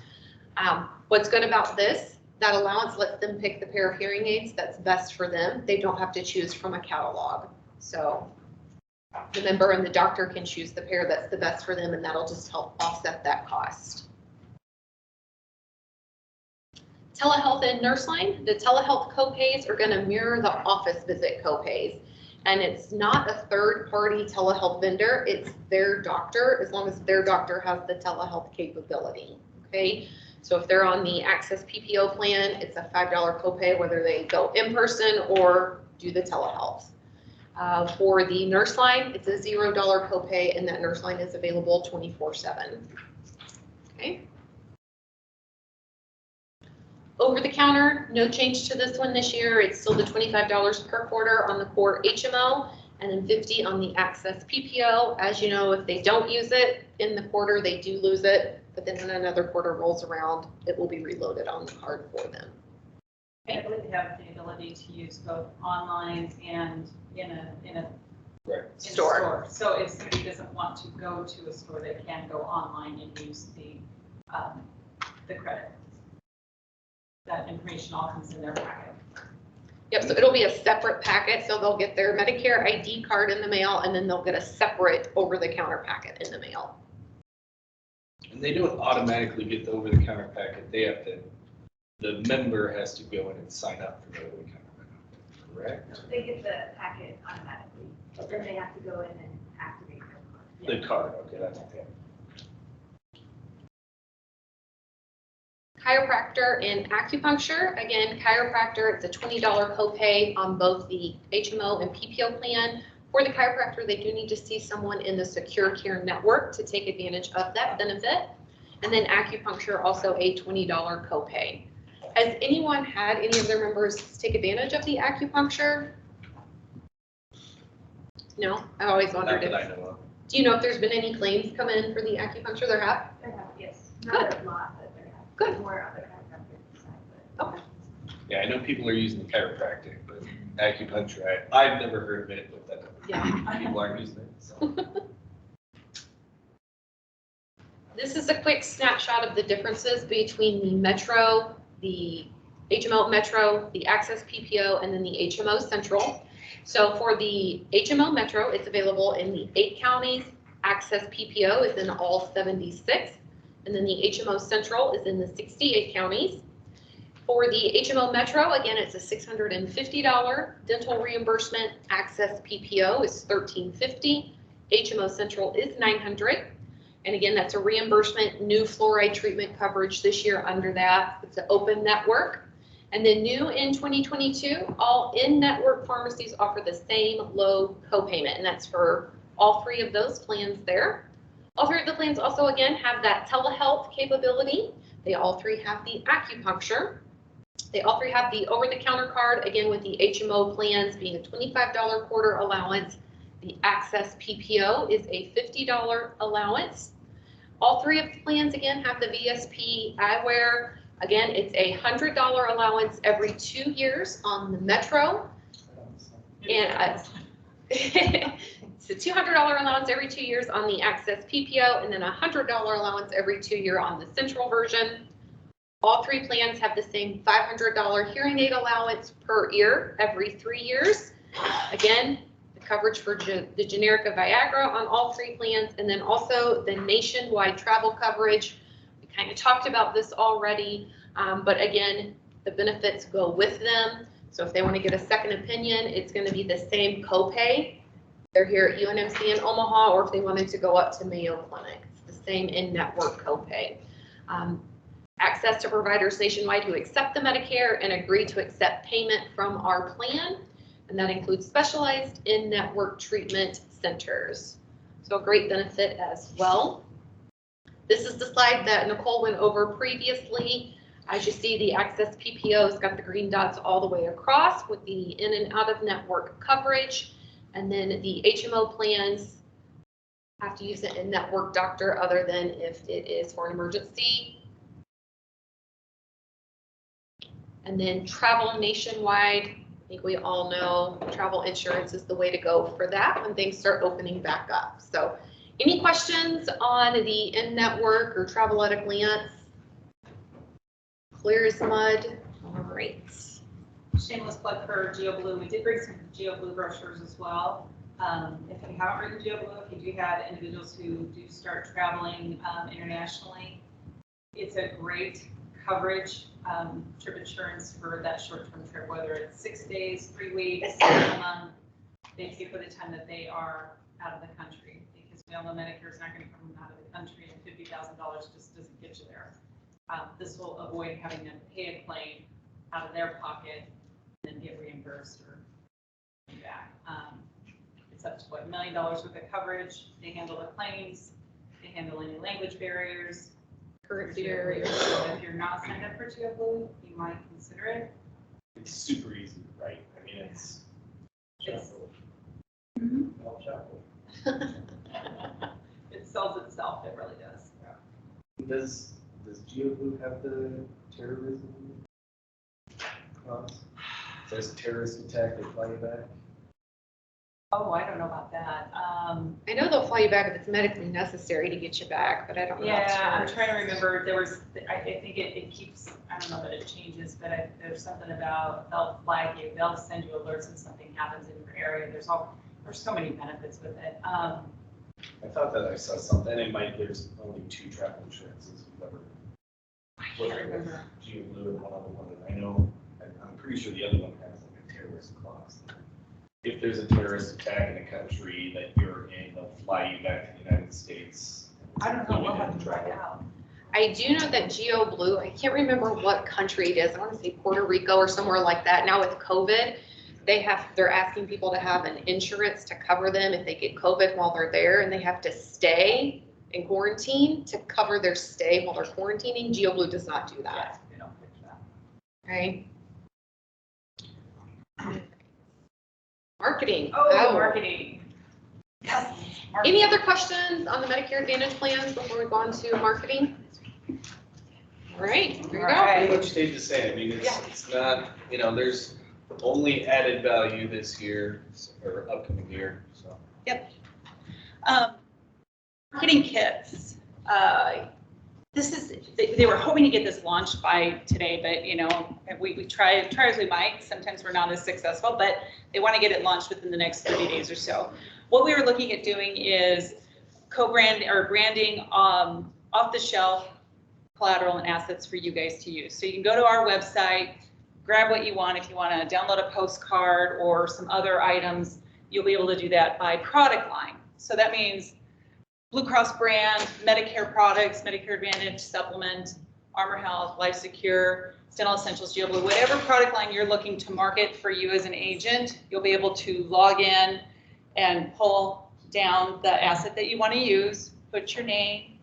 What's good about this, that allowance lets them pick the pair of hearing aids that's best for them. They don't have to choose from a catalog. So the member and the doctor can choose the pair that's the best for them, and that'll just help offset that cost. Telehealth and nurse line, the telehealth copays are going to mirror the office visit copays. And it's not a third-party telehealth vendor, it's their doctor, as long as their doctor has the telehealth capability, okay? So if they're on the Access PPO plan, it's a $5 copay, whether they go in person or do the telehealth. For the nurse line, it's a $0 copay, and that nurse line is available 24/7, okay? Over the counter, no change to this one this year. It's still the $25 per quarter on the core HMO and then $50 on the Access PPO. As you know, if they don't use it in the quarter, they do lose it. But then when another quarter rolls around, it will be reloaded on the card for them. I believe they have the ability to use both online and in a store. So if somebody doesn't want to go to a store, they can go online and use the credit. That information all comes in their packet. Yep, so it'll be a separate packet, so they'll get their Medicare ID card in the mail, and then they'll get a separate over-the-counter packet in the mail. And they don't automatically get the over-the-counter packet. They have to, the member has to go in and sign up for the over-the-counter packet, correct? They get the packet automatically, but then they have to go in and activate their card. The card, okay, that's okay. Chiropractor and acupuncture. Again, chiropractor, it's a $20 copay on both the HMO and PPO plan. For the chiropractor, they do need to see someone in the Secure Care network to take advantage of that benefit. And then acupuncture, also a $20 copay. Has anyone had any of their members take advantage of the acupuncture? No, I always wondered Not that if, I know of. do you know if there's been any claims come in for the acupuncture? There have? They have, yes, not a lot, but they have. Good. More on the chiropractic side, but. Okay. Yeah, I know people are using the chiropractic, but acupuncture, I've never heard of it, but that Yeah. people aren't using it, so. This is a quick snapshot of the differences between the Metro, the HMO Metro, the Access PPO, and then the HMO Central. So for the HMO Metro, it's available in the 8 counties. Access PPO is in all 76. And then the HMO Central is in the 68 counties. For the HMO Metro, again, it's a $650 dental reimbursement. Access PPO is $1,350. HMO Central is $900. And again, that's a reimbursement, new fluoride treatment coverage this year under that. It's an open network. And then new in 2022, all in-network pharmacies offer the same low copayment, and that's for all 3 of those plans there. All 3 of the plans also, again, have that telehealth capability. They all 3 have the acupuncture. They all 3 have the over-the-counter card, again, with the HMO plans being a $25 quarter allowance. The Access PPO is a $50 allowance. All 3 of the plans, again, have the VSP eyewear. Again, it's a $100 allowance every 2 years on the Metro. And it's a $200 allowance every 2 years on the Access PPO, and then a $100 allowance every 2 year on the Central version. All 3 plans have the same $500 hearing aid allowance per ear every 3 years. Again, the coverage for the generic of Viagra on all 3 plans, and then also the nationwide travel coverage. We kind of talked about this already, but again, the benefits go with them. So if they want to get a second opinion, it's going to be the same copay. They're here at UNMC in Omaha, or if they wanted to go up to Mayo Clinic, it's the same in-network copay. Access to providers nationwide who accept the Medicare and agree to accept payment from our plan, and that includes specialized in-network treatment centers. So a great benefit as well. This is the slide that Nicole went over previously. As you see, the Access PPO has got the green dots all the way across with the in and out of network coverage. And then the HMO plans have to use an in-network doctor other than if it is for an emergency. And then travel nationwide. I think we all know travel insurance is the way to go for that when things start opening back up. So any questions on the in-network or travel at a glance? Clear as mud. All right. shameless plug for GeoBlue. We did bring some GeoBlue brochures as well. If you haven't written GeoBlue, if you do have individuals who do start traveling internationally, it's a great coverage trip insurance for that short-term trip, whether it's 6 days, 3 weeks, a month. They pay for the time that they are out of the country, because we all know Medicare is not going to come out of the country, and $50,000 just doesn't get you there. This will avoid having them pay a claim out of their pocket and then get reimbursed or back. It's up to what, $1 million worth of coverage. They handle the claims. They handle any language barriers, Currency barriers. So if you're not signed up for GeoBlue, you might consider it. It's super easy, right? I mean, it's. It's- I'll shuffle. It sells itself. It really does. Does GeoBlue have the terrorism clause? If there's a terrorist attack, they fly you back? Oh, I don't know about that. I know they'll fly you back if it's medically necessary to get you back, but I don't know. Yeah, I'm trying to remember. There was, I think it keeps, I don't know that it changes, but there's something about they'll flag you, they'll send you alerts when something happens in your area. There's so many benefits with it. I thought that I saw something, there's only 2 travel insurances we've ever. I can't remember. GeoBlue and one other one, and I know, I'm pretty sure the other one has like a terrorist clause. If there's a terrorist attack in a country that you're in, they'll fly you back to the United States. I don't know. We'll have to try it out. I do know that GeoBlue, I can't remember what country it is. I want to say Puerto Rico or somewhere like that. Now with COVID, they're asking people to have an insurance to cover them if they get COVID while they're there, and they have to stay in quarantine to cover their stay while they're quarantining. GeoBlue does not do that. Yeah, they don't pitch that. Right? Marketing. Oh, marketing. Yes. Any other questions on the Medicare Advantage plans before we go on to marketing? All right, there you go. Pretty much stayed the same. I mean, it's not, there's only added value this year or upcoming year, so. Yep. Marketing kits. They were hoping to get this launched by today, but we try as we might. Sometimes we're not as successful, but they want to get it launched within the next 30 days or so. What we were looking at doing is branding off the shelf collateral and assets for you guys to use. So you can go to our website, grab what you want. If you want to download a postcard or some other items, you'll be able to do that by product line. So that means Blue Cross brand, Medicare products, Medicare Advantage, Supplement, Armor Health, Life Secure, Dental Essentials, GeoBlue, whatever product line you're looking to market for you as an agent, you'll be able to log in and pull down the asset that you want to use, put your name,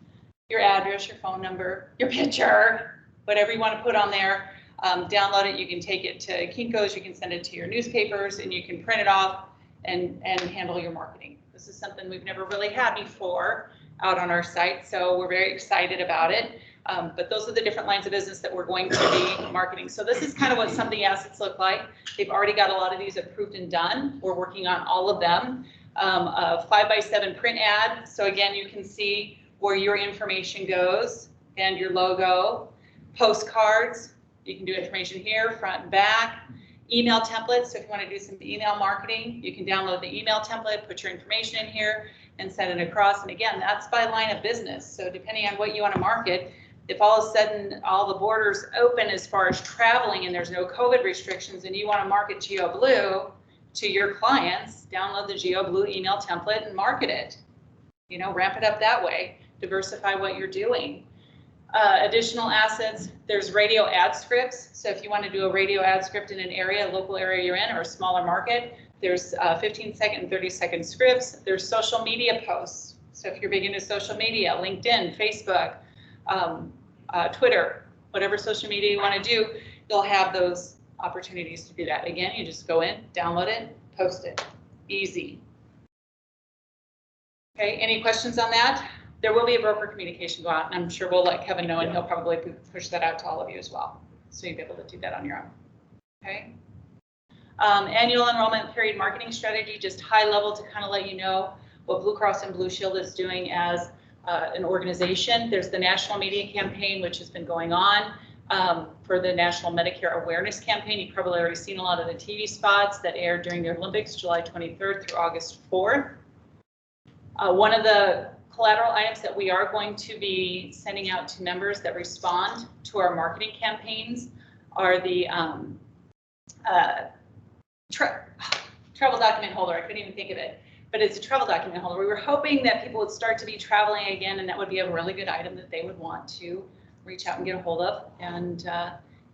your address, your phone number, your picture, whatever you want to put on there, download it. You can take it to Kinko's, you can send it to your newspapers, and you can print it off and handle your marketing. This is something we've never really had before out on our site, so we're very excited about it. But those are the different lines of business that we're going to be marketing. So this is kind of what some of the assets look like. They've already got a lot of these approved and done. We're working on all of them. A 5x7 print ad. So again, you can see where your information goes and your logo. Postcards. You can do information here, front and back. Email templates, so if you want to do some email marketing, you can download the email template, put your information in here, and send it across. And again, that's by line of business. So depending on what you want to market, if all of a sudden all the borders open as far as traveling and there's no COVID restrictions and you want to market GeoBlue to your clients, download the GeoBlue email template and market it. Ramp it up that way, diversify what you're doing. Additional assets, there's radio ad scripts. So if you want to do a radio ad script in an area, a local area you're in, or a smaller market, there's 15-second and 30-second scripts. There's social media posts. So if you're big into social media, LinkedIn, Facebook, Twitter, whatever social media you want to do, you'll have those opportunities to do that. Again, you just go in, download it, post it. Easy. Okay, any questions on that? There will be a broker communication go out, and I'm sure we'll let Kevin know, and he'll probably push that out to all of you as well. So you'll be able to do that on your own. Okay. Annual enrollment period marketing strategy, just high level to kind of let you know what Blue Cross and Blue Shield is doing as an organization. There's the national media campaign, which has been going on. for the National Medicare Awareness Campaign. You've probably already seen a lot of the TV spots that aired during the Olympics, July 23rd through August 4th. One of the collateral items that we are going to be sending out to members that respond to our marketing campaigns are the travel document holder. I couldn't even think of it, but it's a travel document holder. We were hoping that people would start to be traveling again, and that would be a really good item that they would want to reach out and get a hold of and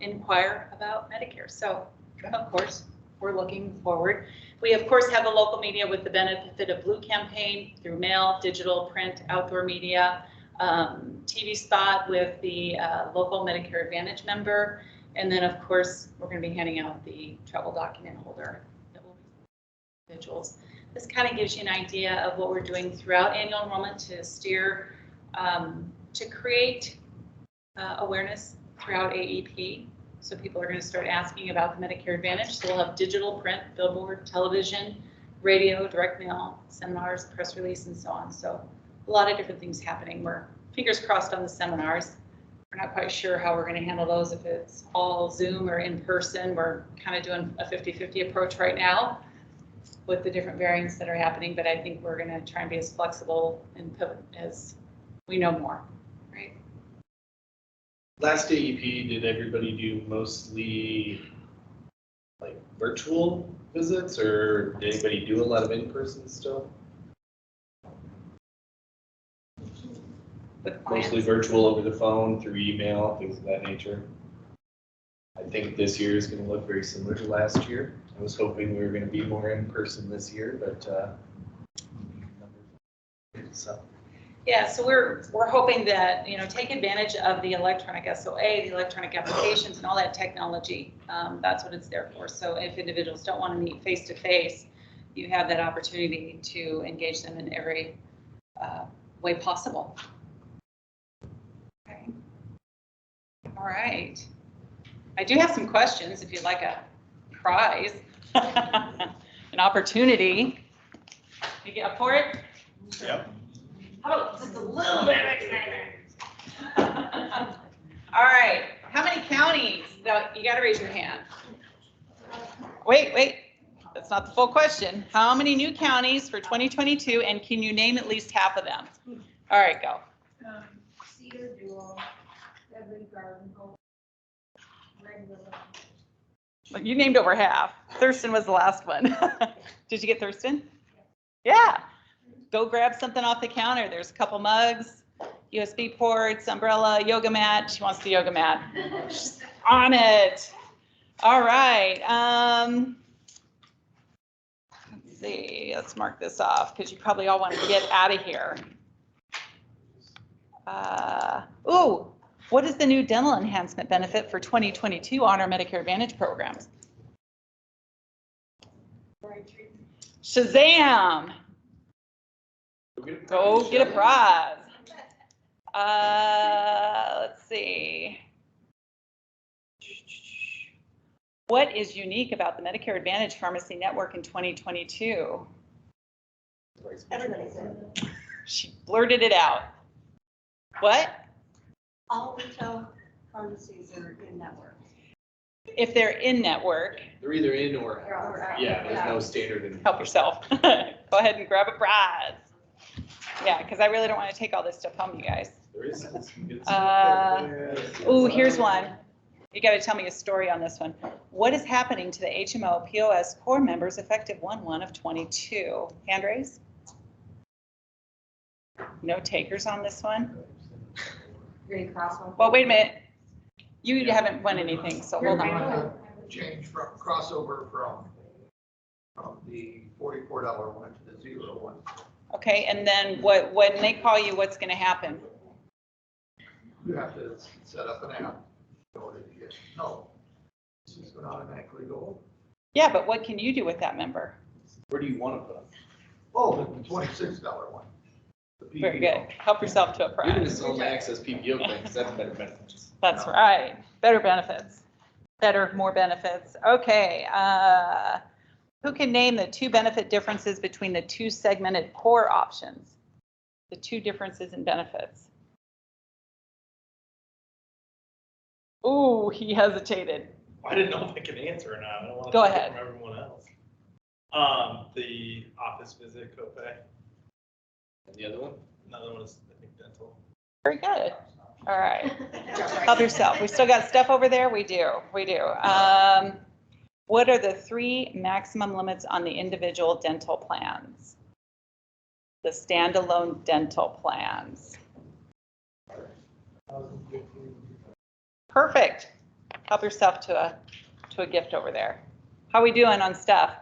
inquire about Medicare. So, of course, we're looking forward. We, of course, have the local media with the Benefit of Blue campaign through mail, digital, print, outdoor media, TV spot with the local Medicare Advantage member. And then, of course, we're going to be handing out the travel document holder that will be individuals. This kind of gives you an idea of what we're doing throughout annual enrollment to steer, to create awareness throughout AEP. So people are going to start asking about the Medicare Advantage. So we'll have digital, print, billboard, television, radio, direct mail, seminars, press release, and so on. So a lot of different things happening. We're fingers crossed on the seminars. We're not quite sure how we're going to handle those, if it's all Zoom or in person. We're kind of doing a 50-50 approach right now with the different variants that are happening, but I think we're going to try and be as flexible and pivot as we know more, right? Last AEP, did everybody do mostly like virtual visits, or did anybody do a lot of in-person still? With Mostly clients. virtual over the phone, through email, things of that nature. I think this year is going to look very similar to last year. I was hoping we were going to be more in person this year, but so. Yeah, so we're hoping that, take advantage of the electronic SOA, the electronic applications, and all that technology. That's what it's there for. So if individuals don't want to meet face to face, you have that opportunity to engage them in every way possible. Okay. All right. I do have some questions if you'd like a prize, an opportunity. You get up for it? Yep. How about just a little bit of excitement? All right. How many counties? No, you got to raise your hand. Wait. That's not the full question. How many new counties for 2022, and can you name at least half of them? All right, go. Cedar Dual, Beverly Garden, Red Willow. Well, you named over half. Thurston was the last one. Did you get Thurston? Yeah. Go grab something off the counter. There's a couple mugs, USB ports, umbrella, yoga mat. She wants the yoga mat. She's on it. All right. Let's see. Let's mark this off because you probably all want to get out of here. What is the new dental enhancement benefit for 2022 on our Medicare Advantage programs? Shazam! Go get a prize. Let's see. What is unique about the Medicare Advantage Pharmacy Network in 2022? Everybody's in. She blurted it out. What? All retail pharmacies are in network. If they're in network, They're either in or Or- yeah, there's no standard in. help yourself. Go ahead and grab a prize. Yeah, because I really don't want to take all this stuff home, you guys. There is. Here's one. You got to tell me a story on this one. What is happening to the HMO POS core members effective 1/1/22? Hand raise. No takers on this one. You're gonna cross one. Well, wait a minute. You haven't won anything, so hold on. Change from crossover from the $44 one to the $0 one. Okay, and then when they call you, what's going to happen? You have to set up an app in order to get, no, this is going to automatically go. Yeah, but what can you do with that member? Where do you want to put them? Oh, the $26 one. The Very PPO. good. Help yourself to a You're going to prize. sell them access PPO claims. That's better benefits. That's right. Better benefits. More benefits. Okay. Who can name the two benefit differences between the two segmented core options? The two differences in benefits. Ooh, he hesitated. I didn't know if I could answer or not. I don't want to Go take it ahead. from everyone else. The office visit copay. And the other one? Another one is, I think, dental. Very good. All right. Help yourself. We still got stuff over there? We do. We do. What are the 3 maximum limits on the individual dental plans? The standalone dental plans. Perfect. Help yourself to a gift over there. How we doing on stuff?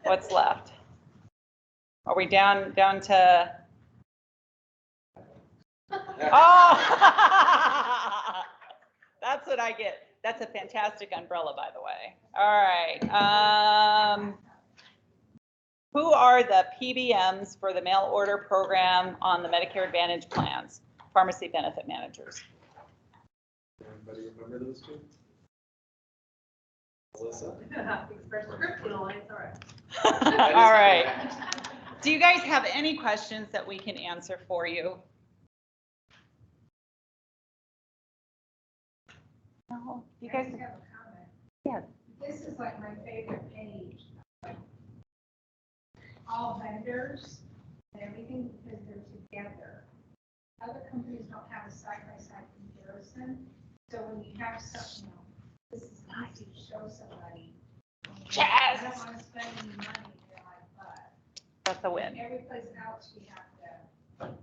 What's left? Are we down to? Oh, that's what I get. That's a fantastic umbrella, by the way. All right. Who are the PBMs for the mail order program on the Medicare Advantage plans? Pharmacy benefit managers. Everybody remember those two? Alyssa? Express script, no, it's all right. All right. Do you guys have any questions that we can answer for you? No, you I guys. just have a comment. Yeah. This is like my favorite page. All vendors and everything because they're together. Other companies don't have a side-by-side comparison. So when you have something, this is easy to show somebody. Yes. I don't want to spend any money, they're like, but. That's a win. Every place else we have to.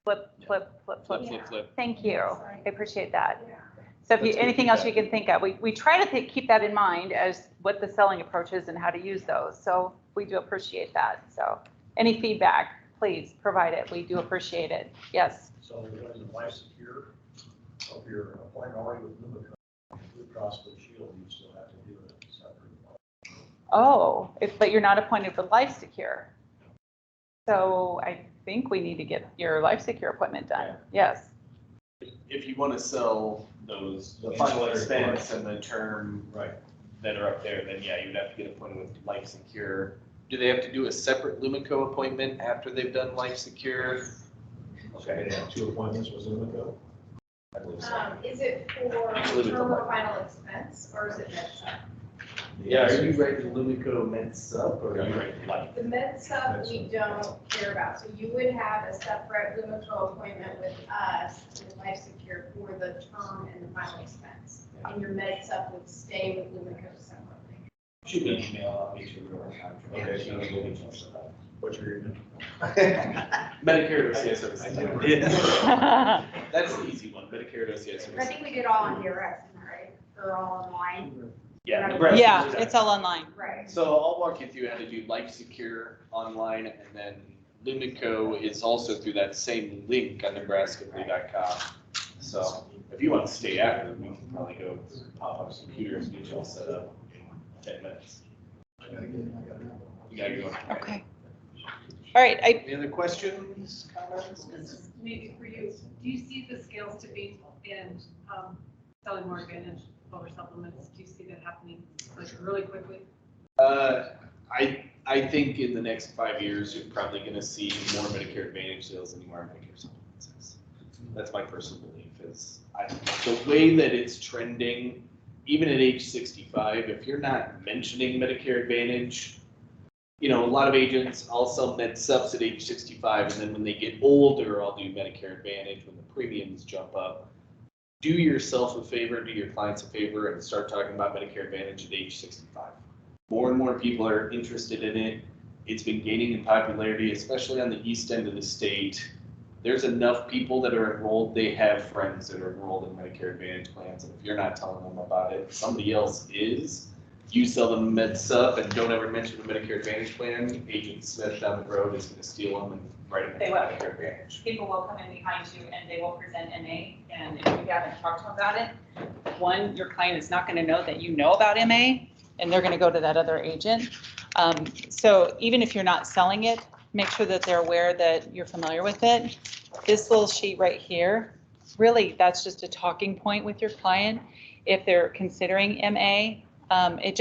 Flip. Thank you. I appreciate that. Yeah. So if you, That's good anything else you feedback. can think of, we try to keep that in mind as what the selling approach is and how to use those. So we do appreciate that. So any feedback, please provide it. We do appreciate it. Yes. So when the life secure, if you're appointed already with Lumico, Blue Cross Blue Shield, you still have to do it separate. Oh, but you're not appointed with Life Secure. So I think we need to get your Life Secure appointment done. Yes. If you want to sell those, the The final ancillary expense parts. and the term Right. that are up there, then yeah, you'd have to get appointed with Life Secure. Do they have to do a separate Lumico appointment after they've done Life Secure? Okay, they have 2 appointments with Lumico. I believe so. Is it for Absolutely. term or final expense, or is it med sub? Yeah, are you writing Lumico Med Sup or are you writing Life? The med sub we don't care about, so you would have a separate Lumico appointment with us in Life Secure for the term and the final expense. And your med sub would stay with Lumico separately. Shoot me an email, I'll get you a real contract. Okay, So we'll get you set up. What's your email? Medicare OCI services. Yeah. That's the easy one, Medicare OCI I services. think we did all on DRX, right? Or all online? Yeah. Nebraska Yeah, does it's that. all online. Right. So I'll walk you through how to do Life Secure online, and then Lumico is also through that same link on nebraskablue.com. So if you want to stay after, we can probably go pop up some computers and get you all set up in 10 minutes. You gotta go. Okay. All right. Any other questions, comments? This is maybe for you. Do you see the scales tipping in selling more Advantage over supplements? Do you see that happening like really quickly? I think in the next 5 years, you're probably gonna see more Medicare Advantage sales than you are Medicare supplement sales. That's my personal belief is, the way that it's trending, even at age 65, if you're not mentioning Medicare Advantage, you know, a lot of agents, I'll sell med subs at age 65, and then when they get older, I'll do Medicare Advantage when the premiums jump up. Do yourself a favor, do your clients a favor, and start talking about Medicare Advantage at age 65. More and more people are interested in it. It's been gaining in popularity, especially on the east end of the state. There's enough people that are enrolled, they have friends that are enrolled in Medicare Advantage plans, and if you're not telling them about it, somebody else is. You sell them med sup and don't ever mention the Medicare Advantage plan, Agent Smith down the road is gonna steal them and write them They into will. Medicare Advantage. People will come in behind you and they will present MA. And if you haven't talked to them about it, one, your client is not going to know that you know about MA and they're going to go to that other agent. So even if you're not selling it, make sure that they're aware that you're familiar with it. This little sheet right here, really, that's just a talking point with your client. If they're considering MA, it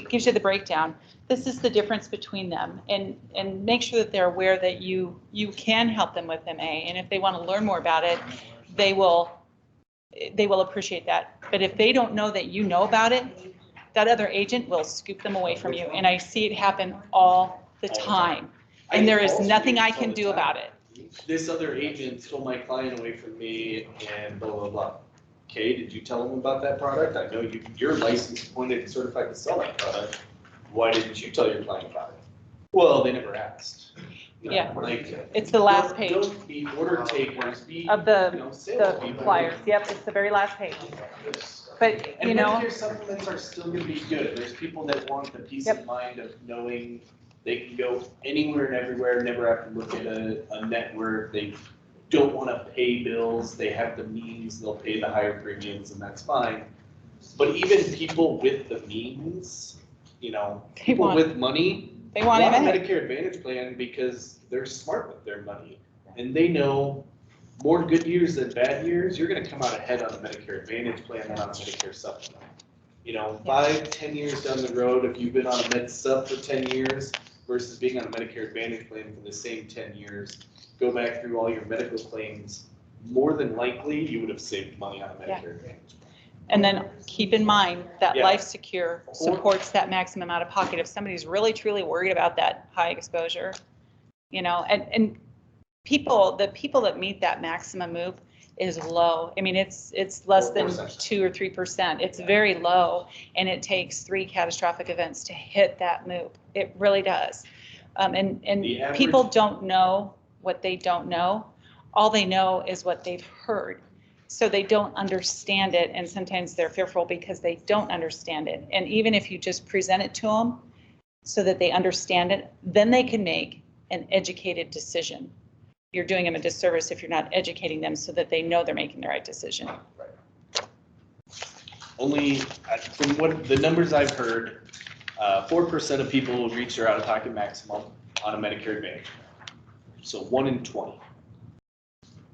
gives you the breakdown. this is the difference between them, and make sure that they're aware that you can help them with MA, and if they want to learn more about it, they will appreciate that. But if they don't know that you know about it, that other agent will scoop them away from you, and I see it happen all the time, and there is nothing I can do about it. This other agent stole my client away from me and blah, blah, blah. Okay, did you tell them about that product? I know you're licensed, appointed, and certified to sell that product. Why didn't you tell your client about it? Well, they never asked. You know, Yeah. like, It's the last page Don't be order takers, be, of the, you know, the salespeople. flyers. Yep, it's the very last page. But, you And know, Medicare supplements are still gonna be good. There's people that want the peace of mind of knowing they can go anywhere and everywhere, never have to look at a network. They don't wanna pay bills, they have the means, they'll pay the higher premiums, and that's fine. But even people with the means, you know, people with money, they want a MA. Medicare Advantage plan because they're smart with their money. And they know more good years than bad years, you're gonna come out ahead on a Medicare Advantage plan than on a Medicare supplement. You know, 5-10 years down the road, if you've been on a Med Sup for 10 years versus being on a Medicare Advantage plan for the same 10 years, go back through all your medical claims, more than likely, you would have saved money on a Medicare Advantage. And then keep in mind that Yeah. Life Secure supports that maximum out of pocket. If somebody's really truly worried about that high exposure, you know, and the people that meet that maximum move is low. I mean, it's less than 2 or 3%. It's very low, and it takes 3 catastrophic events to hit that move. It really does. And The average- people don't know what they don't know. All they know is what they've heard. So they don't understand it, and sometimes they're fearful because they don't understand it. And even if you just present it to them so that they understand it, then they can make an educated decision. You're doing them a disservice if you're not educating them so that they know they're making the right decision. Only, from what the numbers I've heard, 4% of people will reach their out-of-pocket maximum on a Medicare Advantage. So 1 in 20.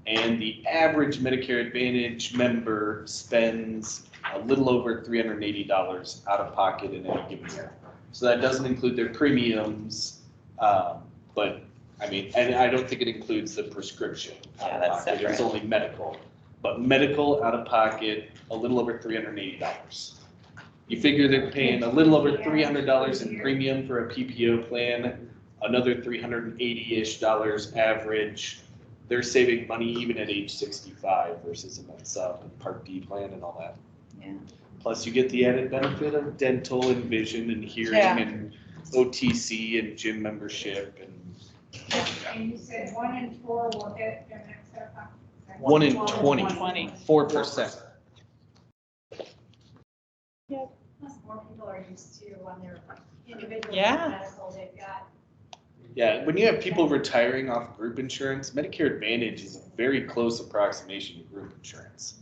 And the average Medicare Advantage member spends a little over $380 out of pocket in any given year. So that doesn't include their premiums, but I mean, and I don't think it includes the prescription. Yeah, that's out-of-pocket. It's separate. only medical, but medical out of pocket, a little over $380. You figure they're paying a little over $300 in premium for a PPO plan, another $380-ish average. They're saving money even at age 65 versus a Med Sup and Part D plan and all that. Yeah. Plus you get the added benefit of dental and vision and hearing Yeah. and OTC and gym membership and And you said 1 in 4 will get their next set of. 1 in 20, 20. 4%. Plus more people are used to when they're individual Yeah. medical, they've got. Yeah, when you have people retiring off group insurance, Medicare Advantage is a very close approximation to group insurance.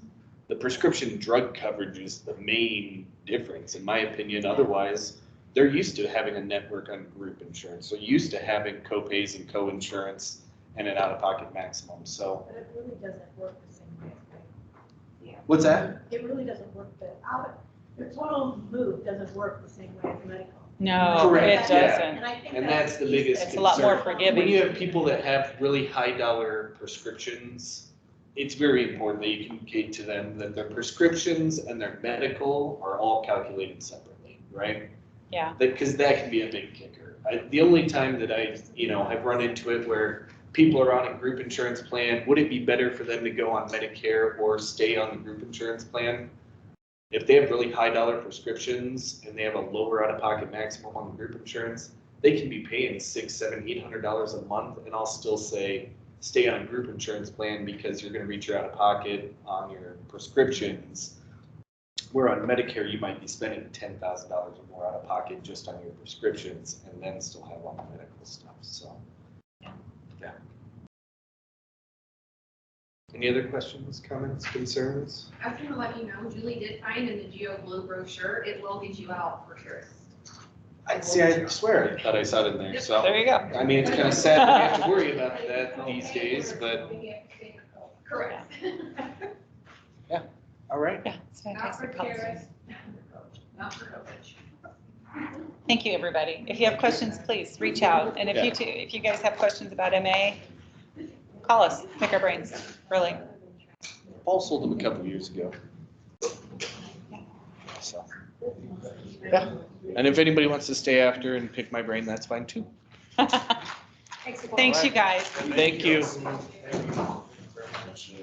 The prescription drug coverage is the main difference, in my opinion. Otherwise, they're used to having a network on group insurance. They're used to having co-pays and co-insurance and an out-of-pocket maximum. So But it really doesn't work the same way. Right? what's that? It really doesn't work, the total move doesn't work the same way as medical. No, Correct, it yeah. doesn't. And I think And that's the biggest It's a lot more concern. forgiving. When you have people that have really high dollar prescriptions, it's very important that you communicate to them that their prescriptions and their medical are all calculated separately, right? Yeah. Because that can be a big kicker. The only time that I, have run into it where people are on a group insurance plan, would it be better for them to go on Medicare or stay on the group insurance plan? If they have really high dollar prescriptions and they have a lower out-of-pocket maximum on the group insurance, they can be paying $600, $700, $800 a month, and I'll still say, stay on a group insurance plan because you're gonna reach your out-of-pocket on your prescriptions. Where on Medicare, you might be spending $10,000 or more out-of-pocket just on your prescriptions and then still have all the medical stuff, so. Yeah. Any other questions, comments, concerns? I was gonna let you know, Julie did find in the Geo Blue brochure, it will get you out for tourists. I swear I thought I saw it in there, so. There you go. I mean, it's kind of sad that we have to worry about that these days, but, Correct. all right. Yeah, it's Not for fantastic policy. tourists. Not for COVID. Thank you, everybody. If you have questions, please reach out. And if you guys have questions about MA, call us, pick our brains, really. Paul sold them a couple of years ago. So, yeah. And if anybody wants to stay after and pick my brain, that's fine too. Thanks, you guys. Thank you. Thank you very much.